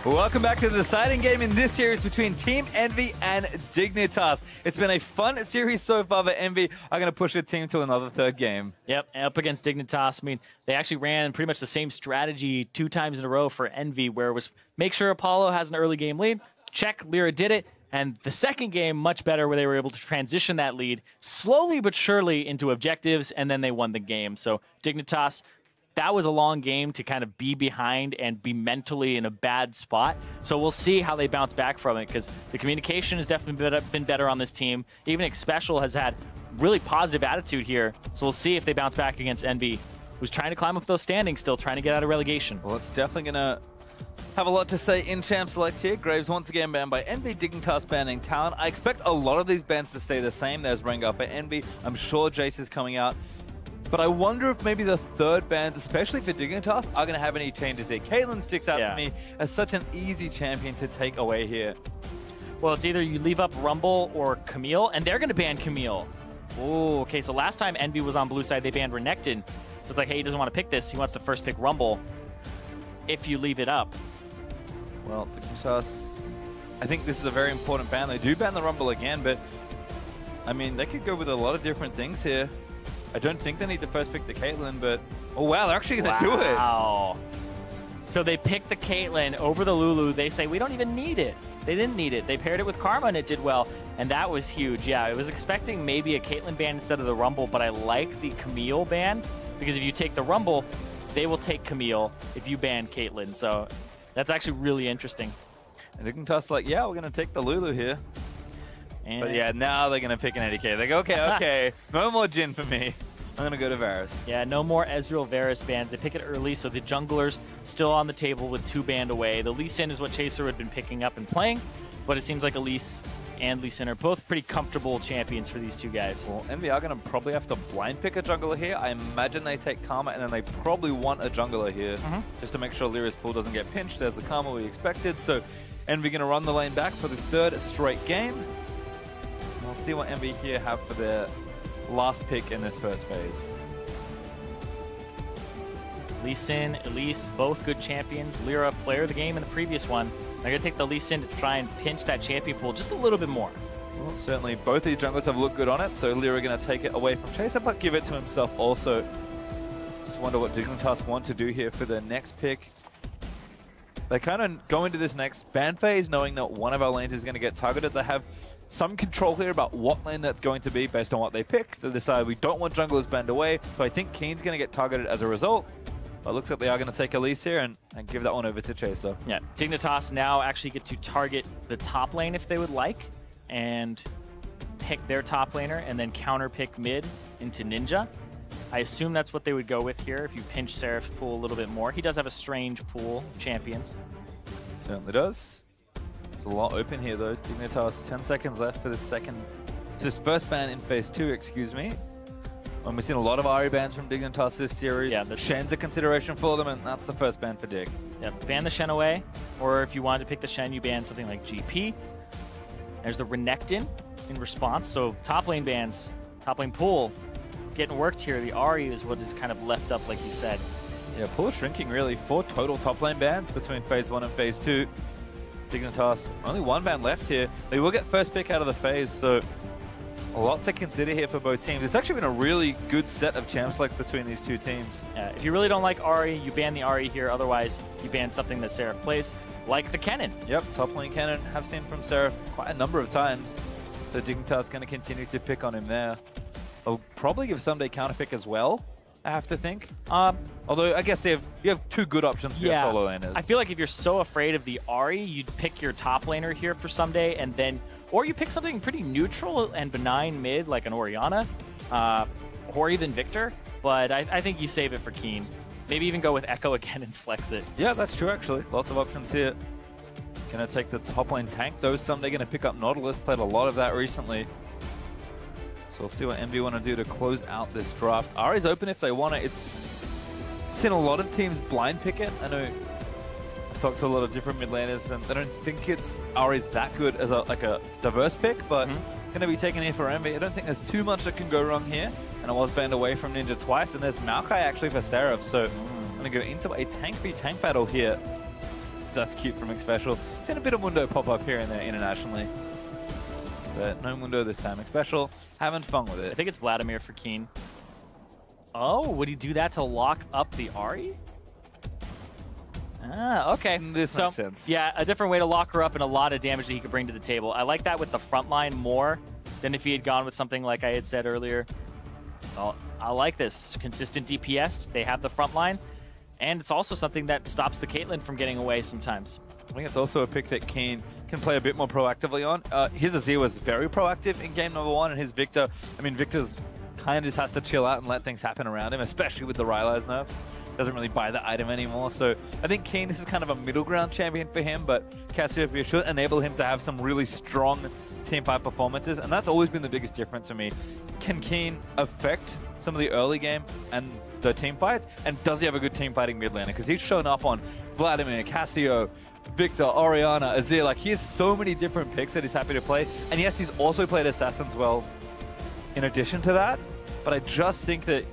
Welcome back to the deciding game in this series between Team EnVy and Dignitas. It's been a fun series so far, but EnVy are going to push their team to another third game. Yep, up against Dignitas. I mean, they actually ran pretty much the same strategy 2 times in a row for EnVy, where it was make sure Apollo has an early game lead. Check, Lyra did it. And the second game, much better, where they were able to transition that lead slowly but surely into objectives, and then they won the game. So Dignitas, that was a long game to kind of be behind and be mentally in a bad spot. So we'll see how they bounce back from it, because the communication has definitely been better on this team. Even Xpecial has had really positive attitude here. So we'll see if they bounce back against EnVy, who's trying to climb up those standings still, trying to get out of relegation. Well, it's definitely going to have a lot to say in Champ Select here. Graves once again banned by EnVy, Dignitas banning Talon. I expect a lot of these bans to stay the same. There's Rengar for EnVy. I'm sure Jace is coming out. But I wonder if maybe the third bans, especially for Dignitas, are going to have any changes here. Caitlyn sticks out to me as such an easy champion to take away here. Well, it's either you leave up Rumble or Camille, and they're going to ban Camille. Oh, okay, so last time EnVy was on blue side, they banned Renekton. So it's like, hey, he doesn't want to pick this. He wants to first pick Rumble if you leave it up. Well, Dignitas, I think this is a very important ban. They do ban the Rumble again, but I mean, they could go with a lot of different things here. I don't think they need to first pick the Caitlyn, but oh wow, they're actually going to do it. Wow. So they picked the Caitlyn over the Lulu. They say, we don't even need it. They didn't need it. They paired it with Karma and it did well, and that was huge. Yeah, I was expecting maybe a Caitlyn ban instead of the Rumble, but I like the Camille ban, because if you take the Rumble, they will take Camille if you ban Caitlyn. So that's actually really interesting. And Dignitas like, yeah, we're going to take the Lulu here. And but yeah, now they're going to pick an 80k. They go, okay, no more Jhin for me. I'm going to go to Varus. Yeah, no more Ezreal Varus bans. They pick it early, so the junglers still on the table with 2 banned away. The Lee Sin is what Chaser had been picking up and playing, but it seems like Elise and Lee Sin are both pretty comfortable champions for these 2 guys. Well, EnVy are going to probably have to blind pick a jungler here. I imagine they take Karma, and then they probably want a jungler here, just to make sure Lyra's pool doesn't get pinched. There's the Karma we expected, so EnVy going to run the lane back for the 3rd straight game. We'll see what EnVy here have for their last pick in this first phase. Lee Sin, Elise, both good champions. Lyra, player of the game in the previous one. They're going to take the Lee Sin to try and pinch that champion pool just a little bit more. Well, certainly both these junglers have looked good on it, so Lyra going to take it away from Chaser, but give it to himself also. Just wonder what Dignitas want to do here for their next pick. They kind of go into this next ban phase knowing that one of our lanes is going to get targeted. They have some control here about what lane that's going to be based on what they pick. They decide we don't want junglers banned away, so I think Keen's going to get targeted as a result. But it looks like they are going to take Elise here and give that one over to Chaser. Yeah, Dignitas now actually get to target the top lane if they would like, and pick their top laner, and then counter pick mid into Ninja. I assume that's what they would go with here if you pinch Seraph's pool a little bit more. He does have a strange pool of champions. Certainly does. There's a lot open here though. Dignitas, 10 seconds left for this second. It's his first ban in phase 2, excuse me. And we've seen a lot of Ahri bans from Dignitas this series. Yeah, Shen's a consideration for them, and that's the first ban for Dig. Yeah, ban the Shen away, or if you wanted to pick the Shen, you ban something like GP. There's the Renekton in response. So top lane bans, top lane pool, getting worked here. The Ahri is what is kind of left up, like you said. Yeah, pool is shrinking really. 4 total top lane bans between phase 1 and phase 2. Dignitas, only 1 ban left here. They will get first pick out of the phase, so a lot to consider here for both teams. It's actually been a really good set of champ select between these 2 teams. If you really don't like Ahri, you ban the Ahri here. Otherwise, you ban something that Seraph plays, like the Kennen. Yep, top lane Kennen. Have seen from Seraph quite a number of times. So Dignitas going to continue to pick on him there. I'll probably give someday counter pick as well, I have to think. Although I guess you have 2 good options for your solo laners. I feel like if you're so afraid of the Ahri, you'd pick your top laner here for someday, and then, or you pick something pretty neutral and benign mid, like an Orianna, or even Victor. But I think you save it for Keen. Maybe even go with Echo again and flex it. Yeah, that's true actually. Lots of options here. Gonna take the top lane tank though. Someday gonna pick up Nautilus. Played a lot of that recently. So we'll see what EnVy want to do to close out this draft. Ahri's open if they want it. It's seen a lot of teams blind pick it. I know I've talked to a lot of different mid laners and they don't think Ahri's that good as a diverse pick, but gonna be taken here for EnVy. I don't think there's too much that can go wrong here. And it was banned away from Ninja twice, and there's Maokai actually for Seraph, so I'm gonna go into a tank v tank battle here. That's cute from Xpecial. Seen a bit of Mundo pop up here and there internationally. But no Mundo this time. Xpecial having fun with it. I think it's Vladimir for Keen. Oh, would he do that to lock up the Ahri? Ah, okay. This makes sense. Yeah, a different way to lock her up and a lot of damage that he could bring to the table. I like that with the front line more than if he had gone with something like I had said earlier. Well, I like this. Consistent DPS. They have the front line. And it's also something that stops the Caitlyn from getting away sometimes. I think it's also a pick that Keen can play a bit more proactively on. His Azir was very proactive in game number 1, and his Victor, I mean, Victor's kind of just has to chill out and let things happen around him, especially with the Rylai's nerfs. Doesn't really buy the item anymore. So I think Keen, this is kind of a middle ground champion for him, but Cassiopeia should enable him to have some really strong team fight performances, and that's always been the biggest difference for me. Can Keen affect some of the early game and the team fights, and does he have a good team fighting mid laner? Because he's shown up on Vladimir, Cassio, Victor, Orianna, Azir. Like, he has so many different picks that he's happy to play. And yes, he's also played Assassins well in addition to that. But I just think that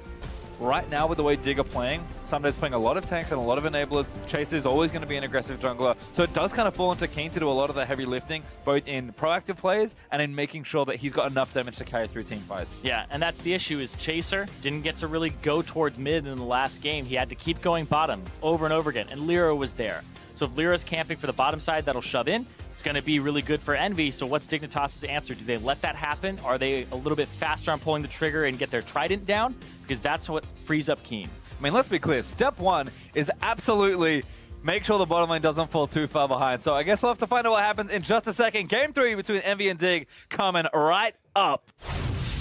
right now, with the way Dig are playing, Sunday's playing a lot of tanks and a lot of enablers. Chase is always going to be an aggressive jungler. So it does kind of fall into Keen to do a lot of the heavy lifting, both in proactive plays and in making sure that he's got enough damage to carry through team fights. Yeah, and that's the issue, is Chaser didn't get to really go towards mid in the last game. He had to keep going bottom over and over again, and Lyra was there. So if Lyra's camping for the bottom side, that'll shove in. It's going to be really good for EnVy. So what's Dignitas' answer? Do they let that happen? Are they a little bit faster on pulling the trigger and get their Trident down? Because that's what frees up Keen. I mean, let's be clear. Step 1 is absolutely make sure the bottom lane doesn't fall too far behind. So I guess we'll have to find out what happens in just a second. Game 3 between EnVy and Dig coming right up.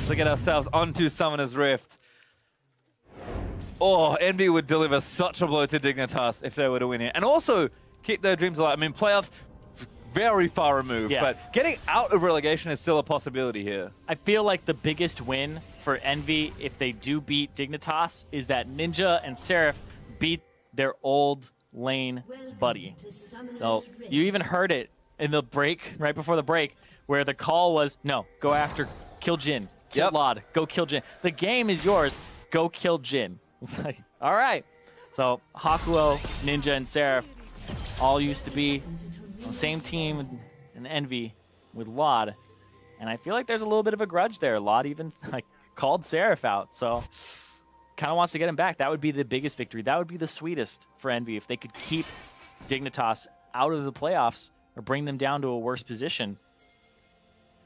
So we get ourselves onto Summoner's Rift. Oh, EnVy would deliver such a blow to Dignitas if they were to win here. And also keep their dreams alive. I mean, playoffs, very far removed, but getting out of relegation is still a possibility here. I feel like the biggest win for EnVy, if they do beat Dignitas, is that Ninja and Seraph beat their old lane buddy. So you even heard it in the break, right before the break, where the call was, no, go after, kill Jhin, kill Lod, go kill Jhin. The game is yours, go kill Jhin. It's like, all right. So Hakuo, Ninja, and Seraph all used to be on the same team in EnVy with Lod. And I feel like there's a little bit of a grudge there. Lod even like called Seraph out. So kind of wants to get him back. That would be the biggest victory. That would be the sweetest for EnVy if they could keep Dignitas out of the playoffs or bring them down to a worse position.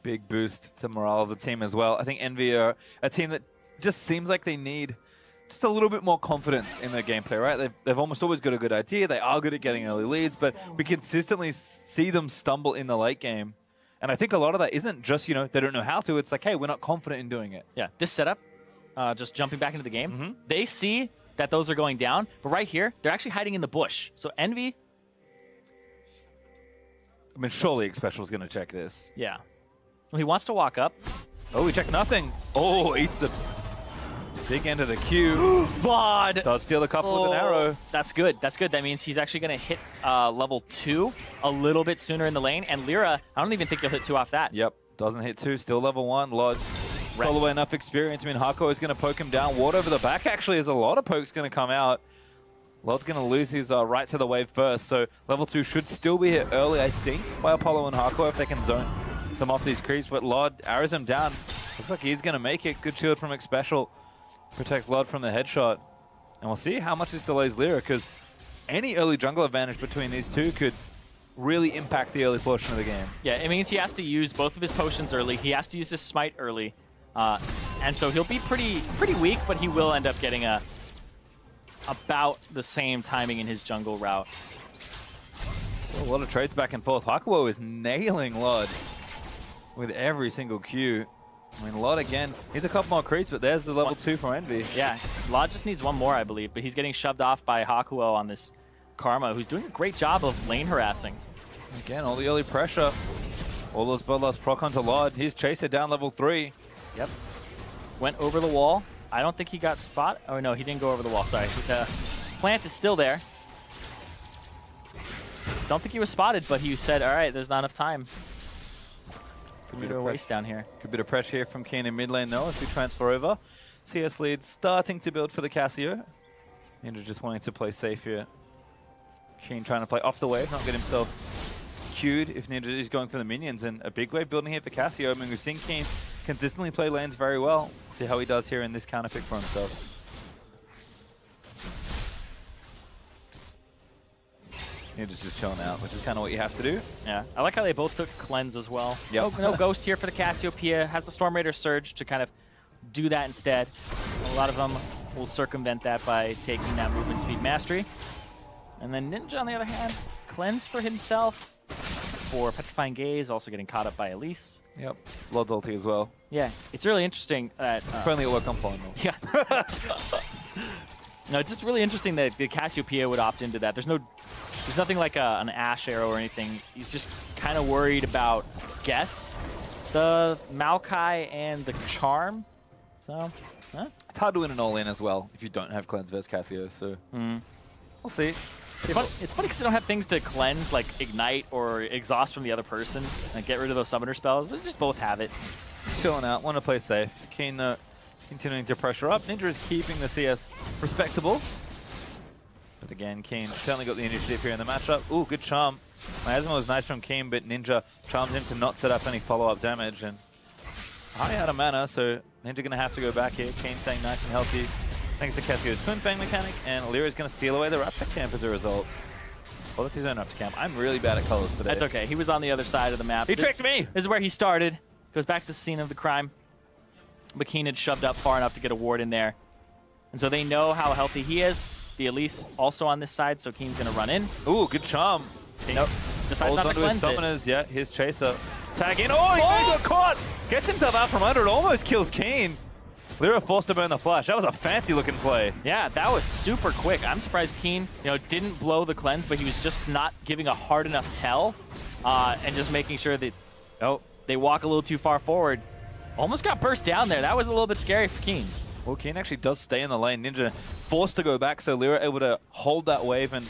Big boost to morale of the team as well. I think EnVy are a team that just seems like they need just a little bit more confidence in their gameplay, right? They've almost always got a good idea. They are good at getting early leads, but we consistently see them stumble in the late game. And I think a lot of that isn't just, you know, they don't know how to. It's like, hey, we're not confident in doing it. Yeah, this setup, just jumping back into the game, they see that those are going down, but right here, they're actually hiding in the bush. So EnVy... I mean, surely Xpecial is going to check this. Yeah. Well, he wants to walk up. Oh, he checked nothing. Oh, eats the big end of the queue. Vod! Does steal a couple with an arrow. That's good. That's good. That means he's actually going to hit level 2 a little bit sooner in the lane. And Lyra, I don't even think he'll hit 2 off that. Yep. Doesn't hit 2. Still level 1. Lod stole away enough experience. I mean, Hakuo is going to poke him down. Ward over the back, actually, is a lot of pokes going to come out. Lod's going to lose his right to the wave first. So level 2 should still be hit early, I think, by Apollo and Hakuo if they can zone them off these creeps. But Lod arrows him down. Looks like he's going to make it. Good shield from Xpecial. Protects Lod from the headshot. And we'll see how much this delays Lyra, because any early jungle advantage between these two could really impact the early portion of the game. Yeah, it means he has to use both of his potions early. He has to use his smite early. And so he'll be pretty weak, but he will end up getting about the same timing in his jungle route. So a lot of trades back and forth. Hakuo is nailing Lod with every single Q. I mean, Lod again, needs a couple more creeps, but there's the level 2 from EnVy. Yeah, Lod just needs one more, I believe, but he's getting shoved off by Hakuo on this Karma, who's doing a great job of lane harassing. Again, all the early pressure. All those bloodlust proc onto Lod. He's Chaser down level 3. Yep. Went over the wall. I don't think he got spot. Oh, no, he didn't go over the wall. Sorry. The plant is still there. Don't think he was spotted, but he said, all right, there's not enough time. Could be a waste down here. Good bit of pressure here from Keen in mid lane, though, as we transfer over. CS lead starting to build for the Cassio. Ninja just wanting to play safe here. Keen trying to play off the wave, not get himself queued if Ninja is going for the minions. And a big wave building here for Casio. I mean, we've seen Keen consistently play lanes very well. See how he does here in this counter pick for himself. Ninja's just chilling out, which is kind of what you have to do. Yeah, I like how they both took cleanse as well. Yep. No Ghost here for the Cassiopeia. Has the Storm Raider Surge to kind of do that instead. A lot of them will circumvent that by taking that movement speed mastery. And then Ninja, on the other hand, cleanse for himself for Petrifying Gaze, also getting caught up by Elise. Yep. Lord ulti as well. Yeah, it's really interesting that... Apparently it worked on final. Yeah. No, it's just really interesting that the Cassiopeia would opt into that. There's nothing like an Ash arrow or anything. He's just kind of worried about Guess, the Maokai, and the Charm. So, it's hard to win an all-in as well if you don't have cleanse versus Cassio, so we'll see. It's funny because they don't have things to cleanse, like Ignite or Exhaust from the other person, and get rid of those summoner spells. They just both have it. Chilling out, want to play safe. Keen continuing to pressure up. Ninja is keeping the CS respectable. But again, Keen certainly got the initiative here in the matchup. Ooh, good charm. Miasma was nice from Keen, but Ninja charmed him to not set up any follow-up damage. And Ari out of mana, so Ninja going to have to go back here. Keen staying nice and healthy thanks to Cassio's Twin Fang mechanic, and Lyra's going to steal away the Raptor camp as a result. Well, that's his own Raptor camp. I'm really bad at colors today. That's okay. He was on the other side of the map. He tricked me! This is where he started. Goes back to the scene of the crime. But Keen had shoved up far enough to get a ward in there. And so they know how healthy he is. The Elise also on this side, so Keen's going to run in. Ooh, good charm. Nope. Decides not to cleanse it. Summoners, yeah, his chaser. Tag in. Oh, he got caught! Gets himself out from under it, almost kills Keen. Lyra forced to burn the flash. That was a fancy looking play. Yeah, that was super quick. I'm surprised Keen, didn't blow the cleanse, but he was just not giving a hard enough tell and just making sure that, they walk a little too far forward. Almost got burst down there. That was a little bit scary for Keen. Well, Keen actually does stay in the lane. Ninja forced to go back, so Lyra able to hold that wave and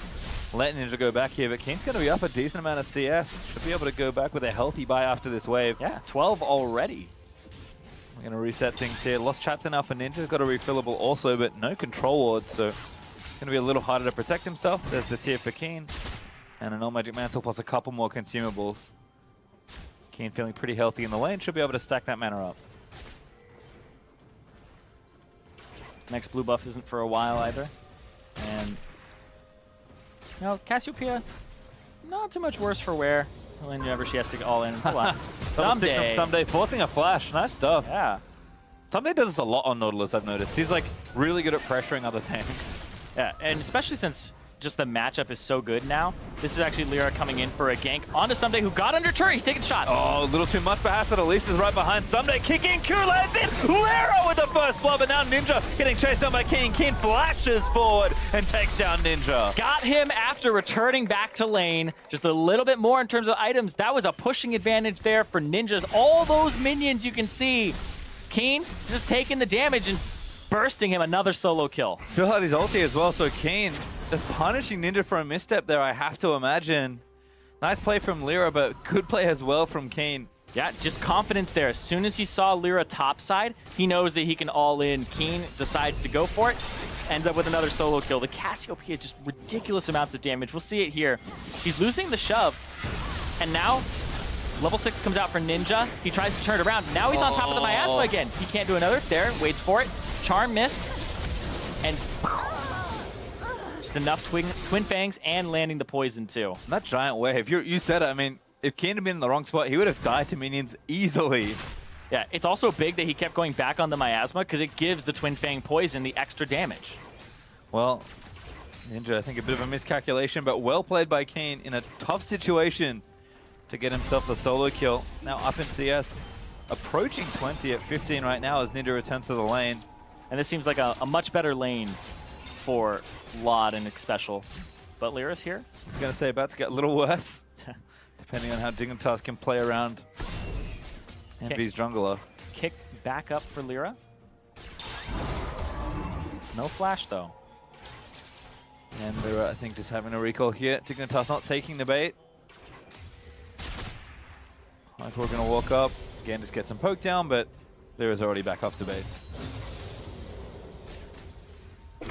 let Ninja go back here. But Keen's going to be up a decent amount of CS. Should be able to go back with a healthy buy after this wave. Yeah, 12 already. We're going to reset things here. Lost chapter now for Ninja. Got a refillable also, but no control ward, so it's going to be a little harder to protect himself. There's the tier for Keen. And an all-magic mantle plus a couple more consumables. Keen feeling pretty healthy in the lane. Should be able to stack that mana up. Next blue buff isn't for a while either. And Cassiopeia, not too much worse for wear. Whenever she has to go all in. Hold on. Someday forcing a flash. Nice stuff. Yeah. Someday does this a lot on Nautilus, I've noticed. He's like really good at pressuring other tanks. Yeah, and especially since just the matchup is so good now. This is actually Lyra coming in for a gank onto Someday, who got under turret. He's taking shots. Oh, a little too much perhaps, but Elise is right behind. Someday kicking, Q lands in. Lyra with the first blow, but now Ninja getting chased down by Keen. Keen flashes forward and takes down Ninja. Got him after returning back to lane. Just a little bit more in terms of items. That was a pushing advantage there for Ninjas. All those minions you can see. Keen just taking the damage and bursting him another solo kill. Still had his ulti as well, so Keen just punishing Ninja for a misstep there, I have to imagine. Nice play from Lyra, but good play as well from Keen. Yeah, just confidence there. As soon as he saw Lyra topside, he knows that he can all in. Keen decides to go for it, ends up with another solo kill. The Cassiopeia, just ridiculous amounts of damage. We'll see it here. He's losing the shove, and now level 6 comes out for Ninja. He tries to turn it around. Now he's on top of the Miasma again. He can't do another. There, waits for it. Charm missed, and just enough twin fangs and landing the poison too. That giant wave, you said it. I mean, if Keen had been in the wrong spot, he would have died to minions easily. Yeah, it's also big that he kept going back on the Miasma because it gives the twin fang poison the extra damage. Well, Ninja, I think a bit of a miscalculation, but well played by Keen in a tough situation to get himself the solo kill. Now up in CS, approaching 20 at 15 right now as Ninja returns to the lane. And this seems like a much better lane for Laud and Special. But Lyra's here. I was going to say, about to get a little worse, depending on how Dignitas can play around EnVy's jungler. Kick back up for Lyra. No flash, though. And Lyra, I think, just having a recall here. Dignitas not taking the bait. Like we're going to walk up. Again, just get some poke down, but Lyra's already back off to base.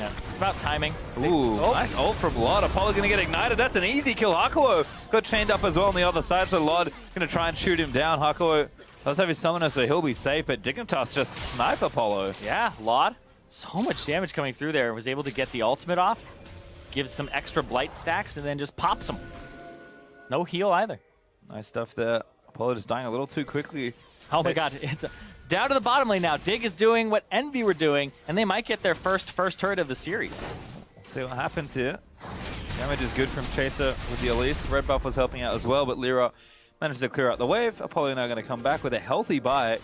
Yeah, it's about timing. Ooh, nice ult from Lod. Apollo going to get ignited. That's an easy kill. Hakuo got chained up as well on the other side, so Lod going to try and shoot him down. Hakuo does have his summoner, so he'll be safe, but Dignitas just snipe Apollo. Yeah, Lod, so much damage coming through there. Was able to get the ultimate off, gives some extra blight stacks, and then just pops them. No heal either. Nice stuff there. Apollo just dying a little too quickly. Oh my god, it's down to the bottom lane now. Dig is doing what EnVy were doing, and they might get their first turret of the series. We'll see what happens here. Damage is good from Chaser with the Elise. Red buff was helping out as well, but Lyra managed to clear out the wave. Apollo now going to come back with a healthy buy.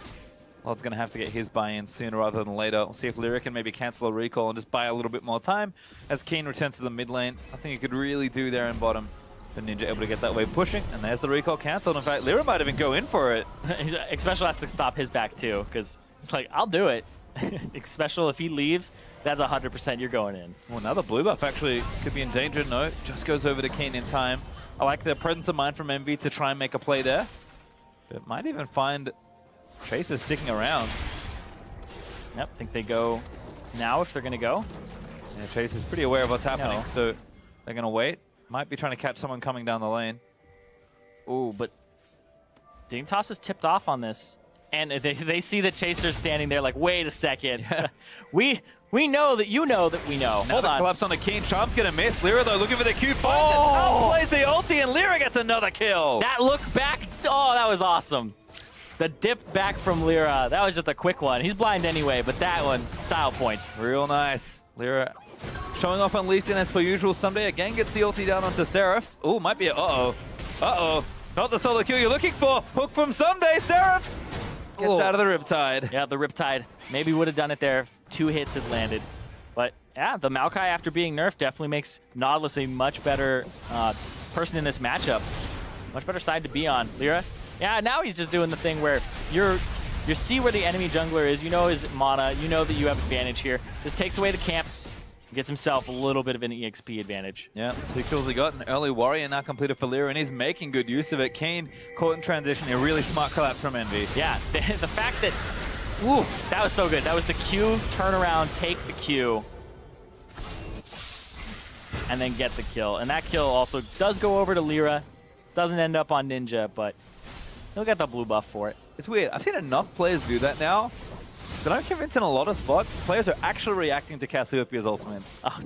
Lod's going to have to get his buy-in sooner rather than later. We'll see if Lyra can maybe cancel a recall and just buy a little bit more time as Keen returns to the mid lane. I think he could really do there in bottom. But Ninja able to get that wave pushing, and there's the recall cancelled. In fact, Lyra might even go in for it. Xpecial has to stop his back too, because it's like, I'll do it. Xpecial, if he leaves, that's 100% you're going in. Well, now the blue buff actually could be in danger. No, just goes over to Keen in time. I like the presence of mind from EnVy to try and make a play there. But might even find Chaser sticking around. Yep, think they go now if they're going to go. Yeah, Chaser's pretty aware of what's happening, so they're going to wait. Might be trying to catch someone coming down the lane. Ooh, but Dignitas is tipped off on this. And they see the Chaser's standing there like, wait a second. Yeah. we know that you know that we know. Now Hold on. Collapse on the King. Charm's going to miss. Lyra, though, looking for the Q. Outplays the ulti, and Lyra gets another kill. That look back. Oh, that was awesome. The dip back from Lyra. That was just a quick one. He's blind anyway, but that one, style points. Real nice. Lyra showing off on Lee Sin as per usual. Someday again gets the ulti down onto Seraph. Oh, might be a uh-oh. Not the solo kill you're looking for. Hook from Someday. Seraph gets out of the Riptide. Yeah, the Riptide. Maybe would have done it there if 2 hits had landed. But yeah, the Maokai after being nerfed definitely makes Nautilus a much better person in this matchup. Much better side to be on. Lyra, yeah, now he's just doing the thing where you see where the enemy jungler is, you know his mana, you know that you have advantage here. This takes away the camps. Gets himself a little bit of an EXP advantage. Yeah, 2 kills he got. An early warrior now completed for Lyra, and he's making good use of it. Kane caught in transition. A really smart collapse from EnVy. Yeah, the fact that... Ooh, that was so good. That was the Q, turnaround, take the Q, and then get the kill. And that kill also does go over to Lyra. Doesn't end up on Ninja, but he'll get the blue buff for it. It's weird. I've seen enough players do that now. But I'm convinced in a lot of spots, players are actually reacting to Cassiopeia's ultimate. Oh,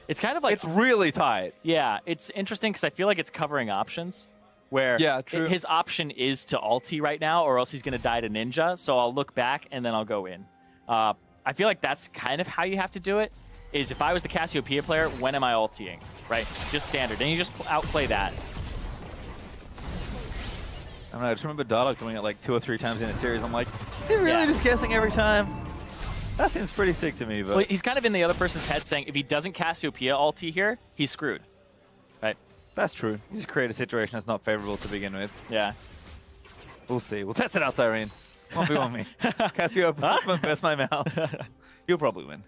it's kind of like... It's really tight. Yeah, it's interesting because I feel like it's covering options. Where his option is to ulti right now, or else he's going to die to Ninja. So I'll look back, and then I'll go in. I feel like that's kind of how you have to do it, is if I was the Cassiopeia player, when am I ultiing? Right? Just standard. And you just outplay that. I don't know, I just remember Dardoch doing it like 2 or 3 times in a series. I'm like, is he really just guessing every time? That seems pretty sick to me. But well, he's kind of in the other person's head saying, if he doesn't Cassiopeia ulti here, he's screwed. Right? That's true. You just create a situation that's not favorable to begin with. Yeah. We'll see. We'll test it out, Cyrene. 1v1 me. Cassiopeia, best my mouth. You'll probably win.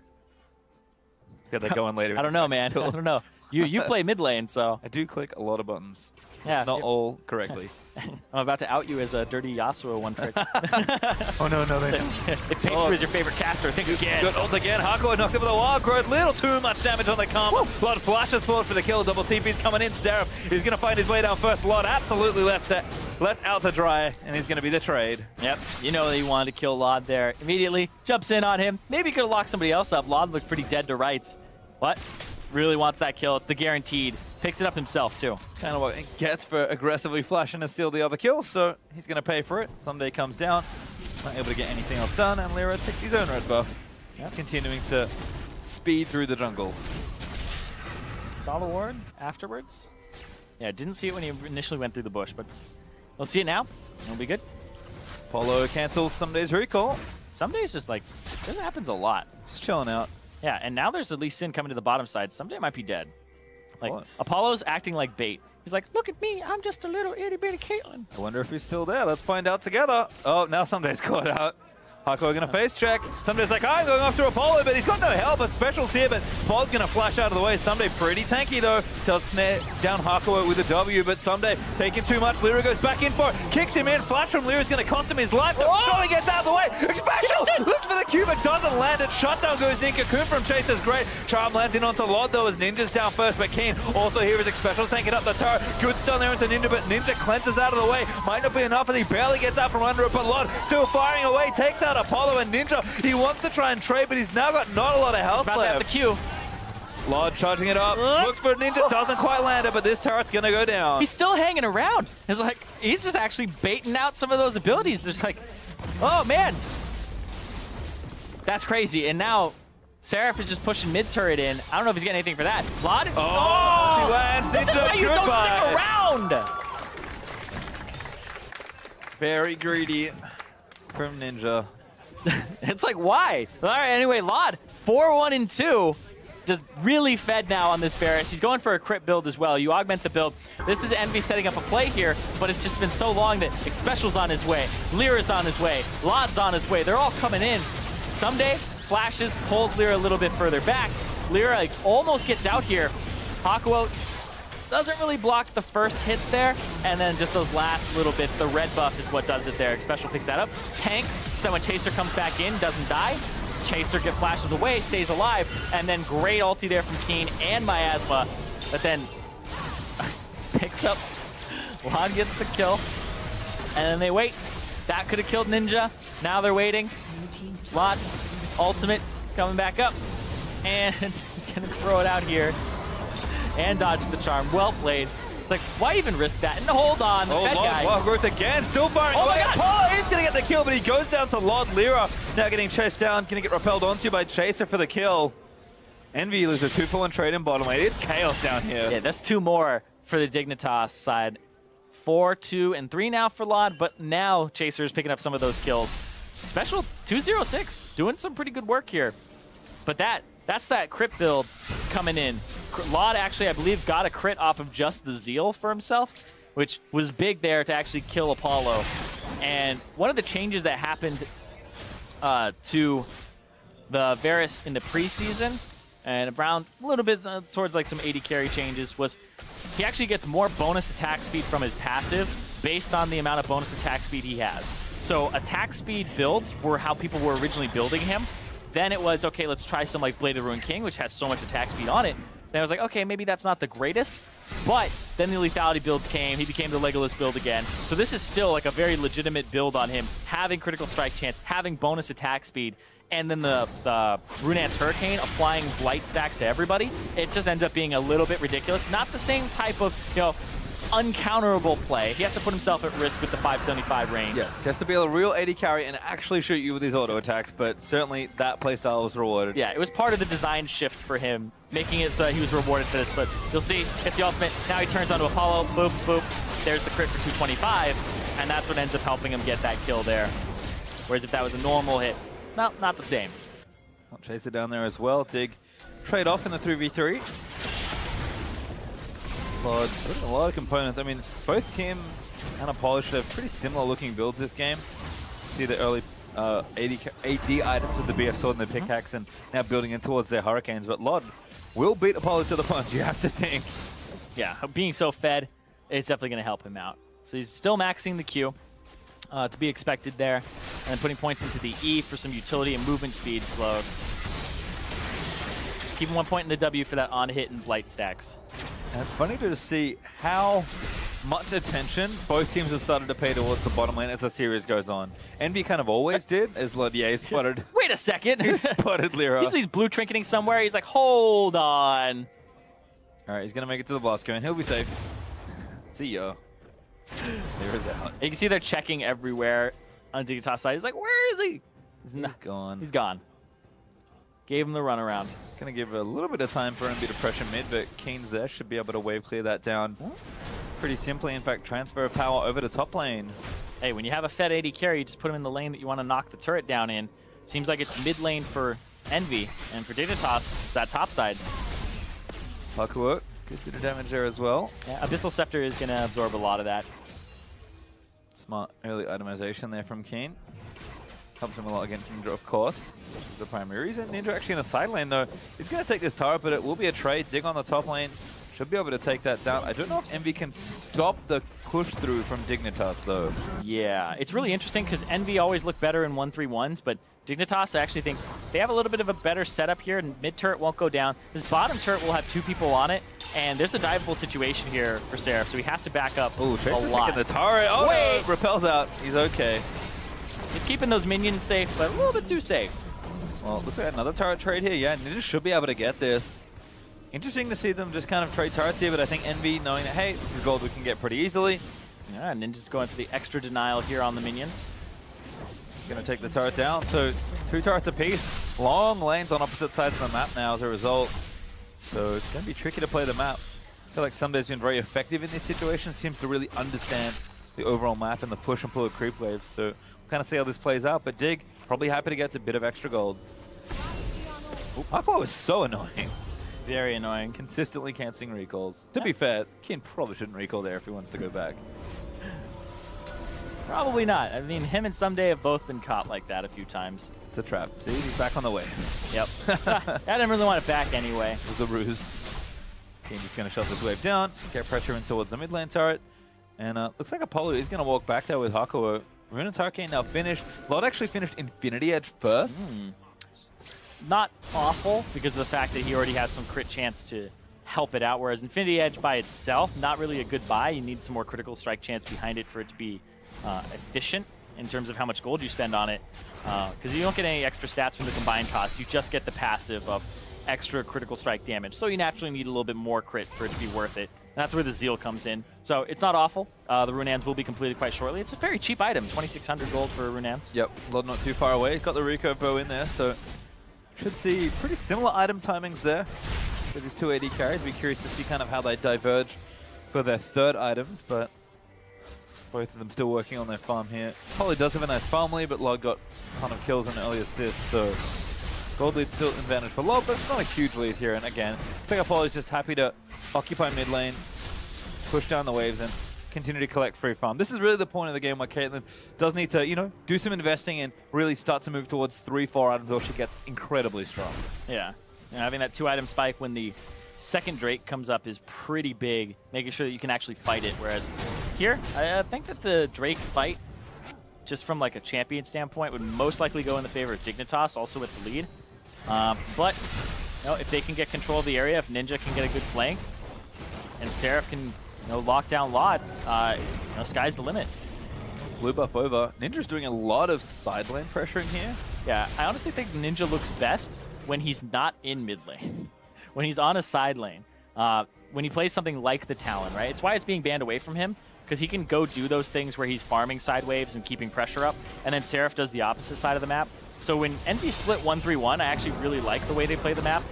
Get that going later. I don't know, man. I don't know. You play mid lane, so. I do click a lot of buttons. Yeah. Not all correctly. I'm about to out you as a dirty Yasuo one trick. Oh, no, they don't. If Pastry is your favorite caster, think again. Good ult again. Hakuo knocked over the wild growth. Little too much damage on the comp. Blood flashes forward for the kill. Double TP's coming in. Seraph is going to find his way down first. Lod absolutely left out to dry, and he's going to be the trade. Yep. You know that he wanted to kill Lod there. Immediately jumps in on him. Maybe he could have locked somebody else up. Lod looked pretty dead to rights. What? Really wants that kill. It's the guaranteed. Picks it up himself, too. Kind of what he gets for aggressively flashing to steal the other kills, so he's going to pay for it. Someday comes down, not able to get anything else done, and Lyra takes his own red buff. Yep. Continuing to speed through the jungle. Saw the ward afterwards. Yeah, didn't see it when he initially went through the bush, but we'll see it now. It'll be good. Polo cancels Someday's recall. Someday's just like, this happens a lot. Just chilling out. Yeah, and now there's at least Sin coming to the bottom side. Someday might be dead. Like, Apollo's acting like bait. He's like, look at me, I'm just a little itty bitty Caitlyn. I wonder if he's still there. Let's find out together. Oh, now Someday's caught out. Hakuo gonna face check. Somebody's like, I'm going after Apollo, but he's got no help. A special's here, but Paul's gonna flash out of the way. Someday pretty tanky though. Does snare down Hakuo with a W, but Someday taking too much. Lyra goes back in for it. Kicks him in. Flash from Lyra's gonna cost him his life. No, he gets out of the way. Special looks for the Q, but doesn't land it. Shutdown goes in. Cocoon from Chase is great. Charm lands in onto Lod though as Ninja's down first, but Keen also here is Special tanking up the turret. Good stun there into Ninja, but Ninja cleanses out of the way. Might not be enough, and he barely gets out from under it, but Lod still firing away. Takes out Apollo and Ninja. He wants to try and trade, but he's now got not a lot of health about left. To have the Q. Lod charging it up. Looks for Ninja. Doesn't quite land it, but this turret's going to go down. He's still hanging around. It's like, he's just actually baiting out some of those abilities. There's like, oh man. That's crazy. And now Seraph is just pushing mid turret in. I don't know if he's getting anything for that. Lod? Oh, he lands. Ninja, this is why you don't stick around. Very greedy from Ninja. It's like, why? All right, anyway, Lod, 4-1-2. Just really fed now on this Varus. He's going for a crit build as well. You augment the build. This is EnVy setting up a play here, but it's just been so long that Special's on his way. Lyra's on his way. Lod's on his way. They're all coming in. Someday flashes, pulls Lyra a little bit further back. Lyra like, almost gets out here. Hakuo doesn't really block the first hits there, and then just those last little bits, the red buff is what does it there. Special picks that up. Tanks, so when Chaser comes back in, doesn't die. Chaser flashes away, stays alive, and then great ulti there from Keen and Miasma, but then picks up. Lod gets the kill, and then they wait. That could have killed Ninja. Now they're waiting. Lod, ultimate, coming back up, and he's gonna throw it out here and dodge the charm. Well played. It's like, why even risk that? And hold on, the bad guy. Lod growth again, still firing away. Apollo is going to get the kill, but he goes down to Lod. Lyra now getting chased down, going to get repelled onto by Chaser for the kill. EnVy loses 2-4 and trade in bottom lane. It's chaos down here. Yeah, that's 2 more for the Dignitas side. 4, 2, and 3 now for Lod, but now Chaser is picking up some of those kills. Special 206, doing some pretty good work here. But that's that crit build coming in. Lod actually, I believe, got a crit off of just the Zeal for himself, which was big there to actually kill Apollo. And one of the changes that happened to the Varus in the preseason, and around a little bit towards like some AD carry changes, was he actually gets more bonus attack speed from his passive based on the amount of bonus attack speed he has. So attack speed builds were how people were originally building him. Then it was, okay, let's try some like Blade of the Ruined King, which has so much attack speed on it. Then I was like, okay, maybe that's not the greatest. But then the lethality builds came. He became the Legolas build again. So this is still like a very legitimate build on him, having critical strike chance, having bonus attack speed, and then the Runeant's Hurricane applying blight stacks to everybody. It just ends up being a little bit ridiculous. Not the same type of, uncounterable play. He has to put himself at risk with the 575 range. Yes, he has to be a real AD carry and actually shoot you with his auto attacks, but certainly that playstyle was rewarded. Yeah, it was part of the design shift for him, making it so he was rewarded for this, but you'll see, it's the ultimate. Now he turns onto Apollo, boop, boop. There's the crit for 225, and that's what ends up helping him get that kill there. Whereas if that was a normal hit, not the same. I'll chase it down there as well. Dig trade off in the 3v3. Lod, a lot of components. I mean, both Kim and Apollo should have pretty similar looking builds this game. See the early AD items with the BF sword and the pickaxe, and now building in towards their hurricanes. But Lod will beat Apollo to the punch, you have to think. Yeah, being so fed, it's definitely going to help him out. So he's still maxing the Q, to be expected there, and putting points into the E for some utility and movement speed slows. Just keeping 1 point in the W for that on-hit and blight stacks. And it's funny to see how much attention both teams have started to pay towards the bottom lane as the series goes on. EnVy kind of always did, as Lodier spotted. Wait a second. He spotted Lyra. He's these blue trinketing somewhere. He's like, hold on. All right, he's going to make it to the blast cone. He'll be safe. See ya. Lyra's out. You can see they're checking everywhere on Dignitas side. He's like, where is he? He's gone. He's gone. Gave him the runaround. Going to give a little bit of time for EnVy to pressure mid, but Keen's there. Should be able to wave clear that down pretty simply. In fact, transfer of power over to top lane. Hey, when you have a fed AD carry, you just put him in the lane that you want to knock the turret down in. Seems like it's mid lane for EnVy, and for Dignitas, it's that top side. Hakuo, good bit of damage there as well. Yeah, Abyssal Scepter is going to absorb a lot of that. Smart early itemization there from Keen. Helps him a lot against Ninja, of course, which is the primary reason. Ninja actually in the side lane, though. He's going to take this turret, but it will be a trade. Dig on the top lane. Should be able to take that down. I don't know if EnVy can stop the push through from Dignitas, though. Yeah, it's really interesting because EnVy always look better in 1-3-1s, but Dignitas, I actually think they have a little bit of a better setup here, and mid turret won't go down. This bottom turret will have 2 people on it, and there's a diveable situation here for Seraph, so he has to back up a lot. The turret. Oh, wait! No, repels out. He's okay. He's keeping those minions safe, but a little bit too safe. Well, looks like another turret trade here. Yeah, Ninja should be able to get this. Interesting to see them just kind of trade turrets here, but I think EnVy, knowing that, hey, this is gold we can get pretty easily. Yeah, Ninja's going for the extra denial here on the minions. Going to take the turret down, so 2 turrets apiece. Long lanes on opposite sides of the map now as a result. So it's going to be tricky to play the map. I feel like Sunday's been very effective in these situations, seems to really understand the overall map and the push and pull of creep waves. So we'll kind of see how this plays out, but Dig, probably happy to get a bit of extra gold. Aqua was so annoying. Very annoying. Consistently cancelling recalls. To be fair, Kin probably shouldn't recall there if he wants to go back. Probably not. I mean, him and Someday have both been caught like that a few times. It's a trap. See, he's back on the way. Yep. I didn't really want it back anyway. It was a ruse. Kin just going to shove this wave down, get pressure in towards the mid lane turret. And looks like Apollo is going to walk back there with Hakuo. Runatake now finished. Lod actually finished Infinity Edge first. Not awful because of the fact that he already has some crit chance to help it out, whereas Infinity Edge by itself, not really a good buy. You need some more critical strike chance behind it for it to be efficient in terms of how much gold you spend on it, because you don't get any extra stats from the combined cost. You just get the passive of extra critical strike damage, so you naturally need a little bit more crit for it to be worth it. And that's where the Zeal comes in. So it's not awful. The Runans will be completed quite shortly. It's a very cheap item, 2,600 gold for Runans. Yep, Lod not too far away. Got the Rico bow in there, so should see pretty similar item timings there for these 2 AD carries. Be curious to see kind of how they diverge for their third items, but both of them still working on their farm here. Polly does have a nice farm lead, but Lod got a ton of kills and early assists, so gold lead's still advantage for Lod, but it's not a huge lead here. And again, looks like Apollo's just happy to occupy mid lane, push down the waves, and continue to collect free farm. This is really the point of the game where Caitlyn does need to, you know, do some investing and really start to move towards 3-4 items or she gets incredibly strong. Yeah. Having that 2-item spike when the second Drake comes up is pretty big, making sure that you can actually fight it. Whereas here, I think that the Drake fight, just from like a champion standpoint, would most likely go in the favor of Dignitas, also with the lead. But you know, if they can get control of the area, if Ninja can get a good flank, and if Seraph can lock down Lod, sky's the limit. Blue buff over. Ninja's doing a lot of side lane pressuring here. Yeah, I honestly think Ninja looks best when he's not in mid lane. When he's on a side lane. When he plays something like the Talon, right? It's why it's being banned away from him, because he can go do those things where he's farming side waves and keeping pressure up, and then Seraph does the opposite side of the map. So when EnVy split 1-3-1, I actually really like the way they play the map.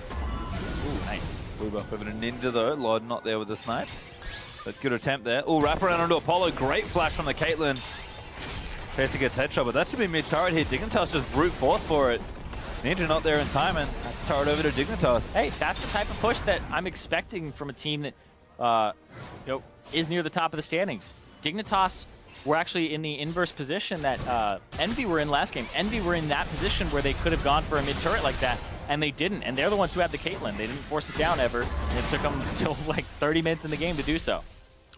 Ooh, nice. Blue buff over to Ninja though. Lod not there with the snipe. But good attempt there. Oh, wrap around onto Apollo. Great flash from the Caitlyn. Tracer gets headshot, but that should be mid-turret here. Dignitas just brute force for it. Ninja not there in time, and that's turret over to Dignitas. Hey, that's the type of push that I'm expecting from a team that is near the top of the standings. Dignitas were actually in the inverse position that EnVy were in last game. EnVy were in that position where they could have gone for a mid-turret like that, and they didn't. And they're the ones who had the Caitlyn. They didn't force it down ever, and it took them until like 30 minutes in the game to do so.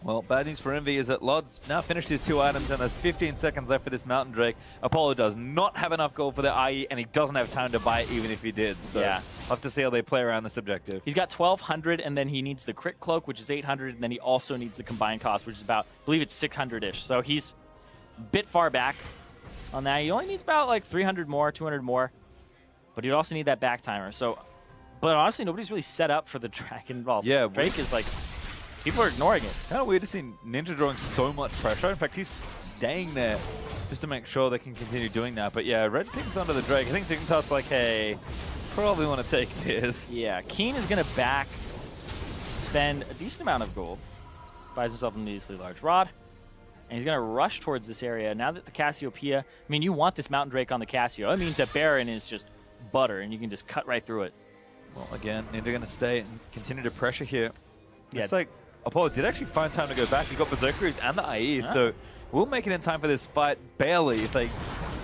Well, bad news for EnVy is that Lod's now finished his 2 items, and there's 15 seconds left for this Mountain Drake. Apollo does not have enough gold for the IE, and he doesn't have time to buy it even if he did. So yeah, we'll have to see how they play around this objective. He's got 1,200, and then he needs the crit cloak, which is 800, and then he also needs the combined cost, which is about, I believe it's 600-ish. So he's a bit far back on that. He only needs about like 300 more, 200 more, but he'd also need that back timer. So, but honestly, nobody's really set up for the Dragon involved. Yeah, Drake is like, people are ignoring it. Kind of weird to see Ninja drawing so much pressure. In fact, he's staying there just to make sure they can continue doing that. But yeah, red pings onto the Drake. I think Dignitas like, hey, probably want to take this. Yeah, Keen is going to spend a decent amount of gold. Buys himself a needlessly large rod. And he's going to rush towards this area. Now that the Cassiopeia, I mean, you want this Mountain Drake on the Cassio. It means that Baron is just butter, and you can just cut right through it. Well, again, Ninja going to stay and continue to pressure here. Yeah. It's like Apollo did actually find time to go back. He got Berserkers and the IE, so we'll make it in time for this fight. Barely. If they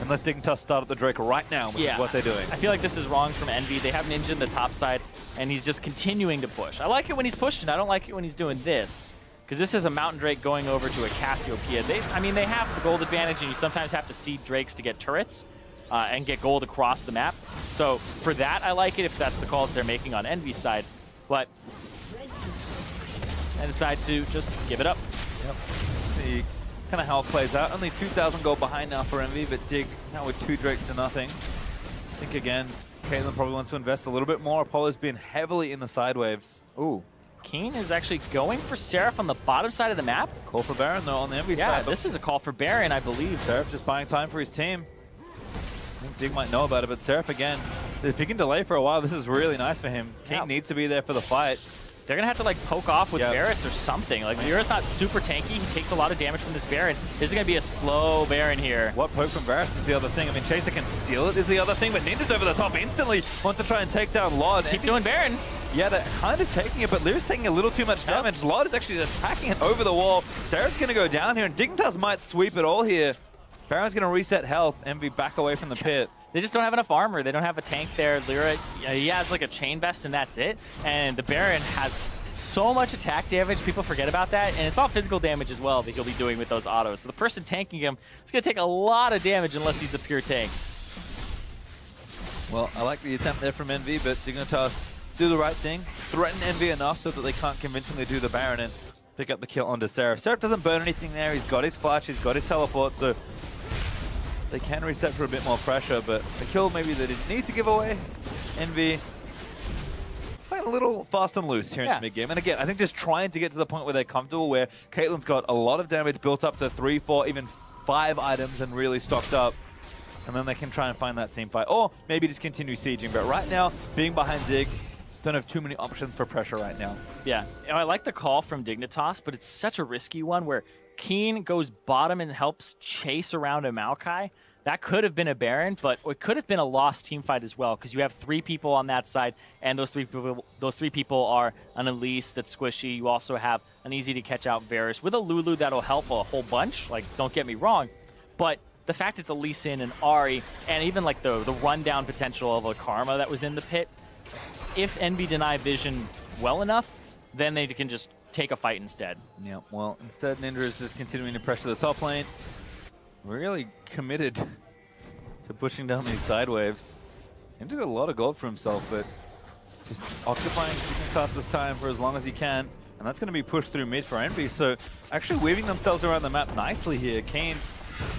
Unless Dignitas start at the Drake right now, which is what they're doing. I feel like this is wrong from EnVy. They have Ninja in the top side, and he's just continuing to push. I like it when he's pushing. I don't like it when he's doing this. Because this is a Mountain Drake going over to a Cassiopeia. They have the gold advantage, and you sometimes have to seed Drakes to get turrets and get gold across the map. So for that, I like it if that's the call that they're making on EnVy's side. But I decide to just give it up. Yep. See kind of how it plays out. Only 2,000 gold behind now for EnVy, but Dig now with 2 Drakes to nothing. I think, again, Caitlyn probably wants to invest a little bit more. Apollo's been heavily in the side waves. Ooh. Keen is actually going for Seraph on the bottom side of the map. Call for Baron, though, on the EnVy side. Yeah, this is a call for Baron, I believe. Seraph just buying time for his team. I think Dig might know about it, but Seraph, again, if he can delay for a while, this is really nice for him. King needs to be there for the fight. They're going to have to, like, poke off with Varus or something. Like, Lyra's not super tanky. He takes a lot of damage from this Baron. This is going to be a slow Baron here. What poke from Varus is the other thing. I mean, Chaser can steal it is the other thing, but Ninja's over the top instantly. Wants to try and take down Lod. Keep doing Baron. Yeah, they're kind of taking it, but Lyra's taking a little too much damage. Lod is actually attacking it over the wall. Sarah's going to go down here, and Dignitas might sweep it all here. Baron's going to reset health. EnVy back away from the pit. They just don't have enough armor. They don't have a tank there. Lyra, he has like a chain vest, and that's it. And the Baron has so much attack damage, people forget about that, and it's all physical damage as well that he'll be doing with those autos. So the person tanking him is going to take a lot of damage unless he's a pure tank. Well, I like the attempt there from EnVy, but Dignitas do the right thing, threaten EnVy enough so that they can't convincingly do the Baron and pick up the kill onto Seraph. Seraph doesn't burn anything there. He's got his flash, he's got his teleport, so they can reset for a bit more pressure, but the kill maybe they didn't need to give away. EnVy playing a little fast and loose here in the mid-game. And again, I think just trying to get to the point where they're comfortable, where Caitlyn's got a lot of damage built up to 3, 4, even 5 items and really stocked up. And then they can try and find that team fight. Or maybe just continue sieging. But right now, being behind Dig, don't have too many options for pressure right now. Yeah, I like the call from Dignitas, but it's such a risky one where Keen goes bottom and helps chase around a Maokai. That could have been a Baron, but it could have been a lost team fight as well, because you have 3 people on that side, and those three people are an Elise that's squishy. You also have an easy-to-catch-out Varus with a Lulu that'll help a whole bunch. Like, don't get me wrong, but the fact it's a Lee Sin and Ahri, and even like the rundown potential of a Karma that was in the pit, if EnVy deny vision well enough, then they can just take a fight instead. Yeah, well, instead Ninja is just continuing to pressure the top lane. Really committed to pushing down these side waves. Ninja got a lot of gold for himself, but just occupying Dignitas' time for as long as he can. And that's going to be pushed through mid for EnVy. So actually weaving themselves around the map nicely here. Kane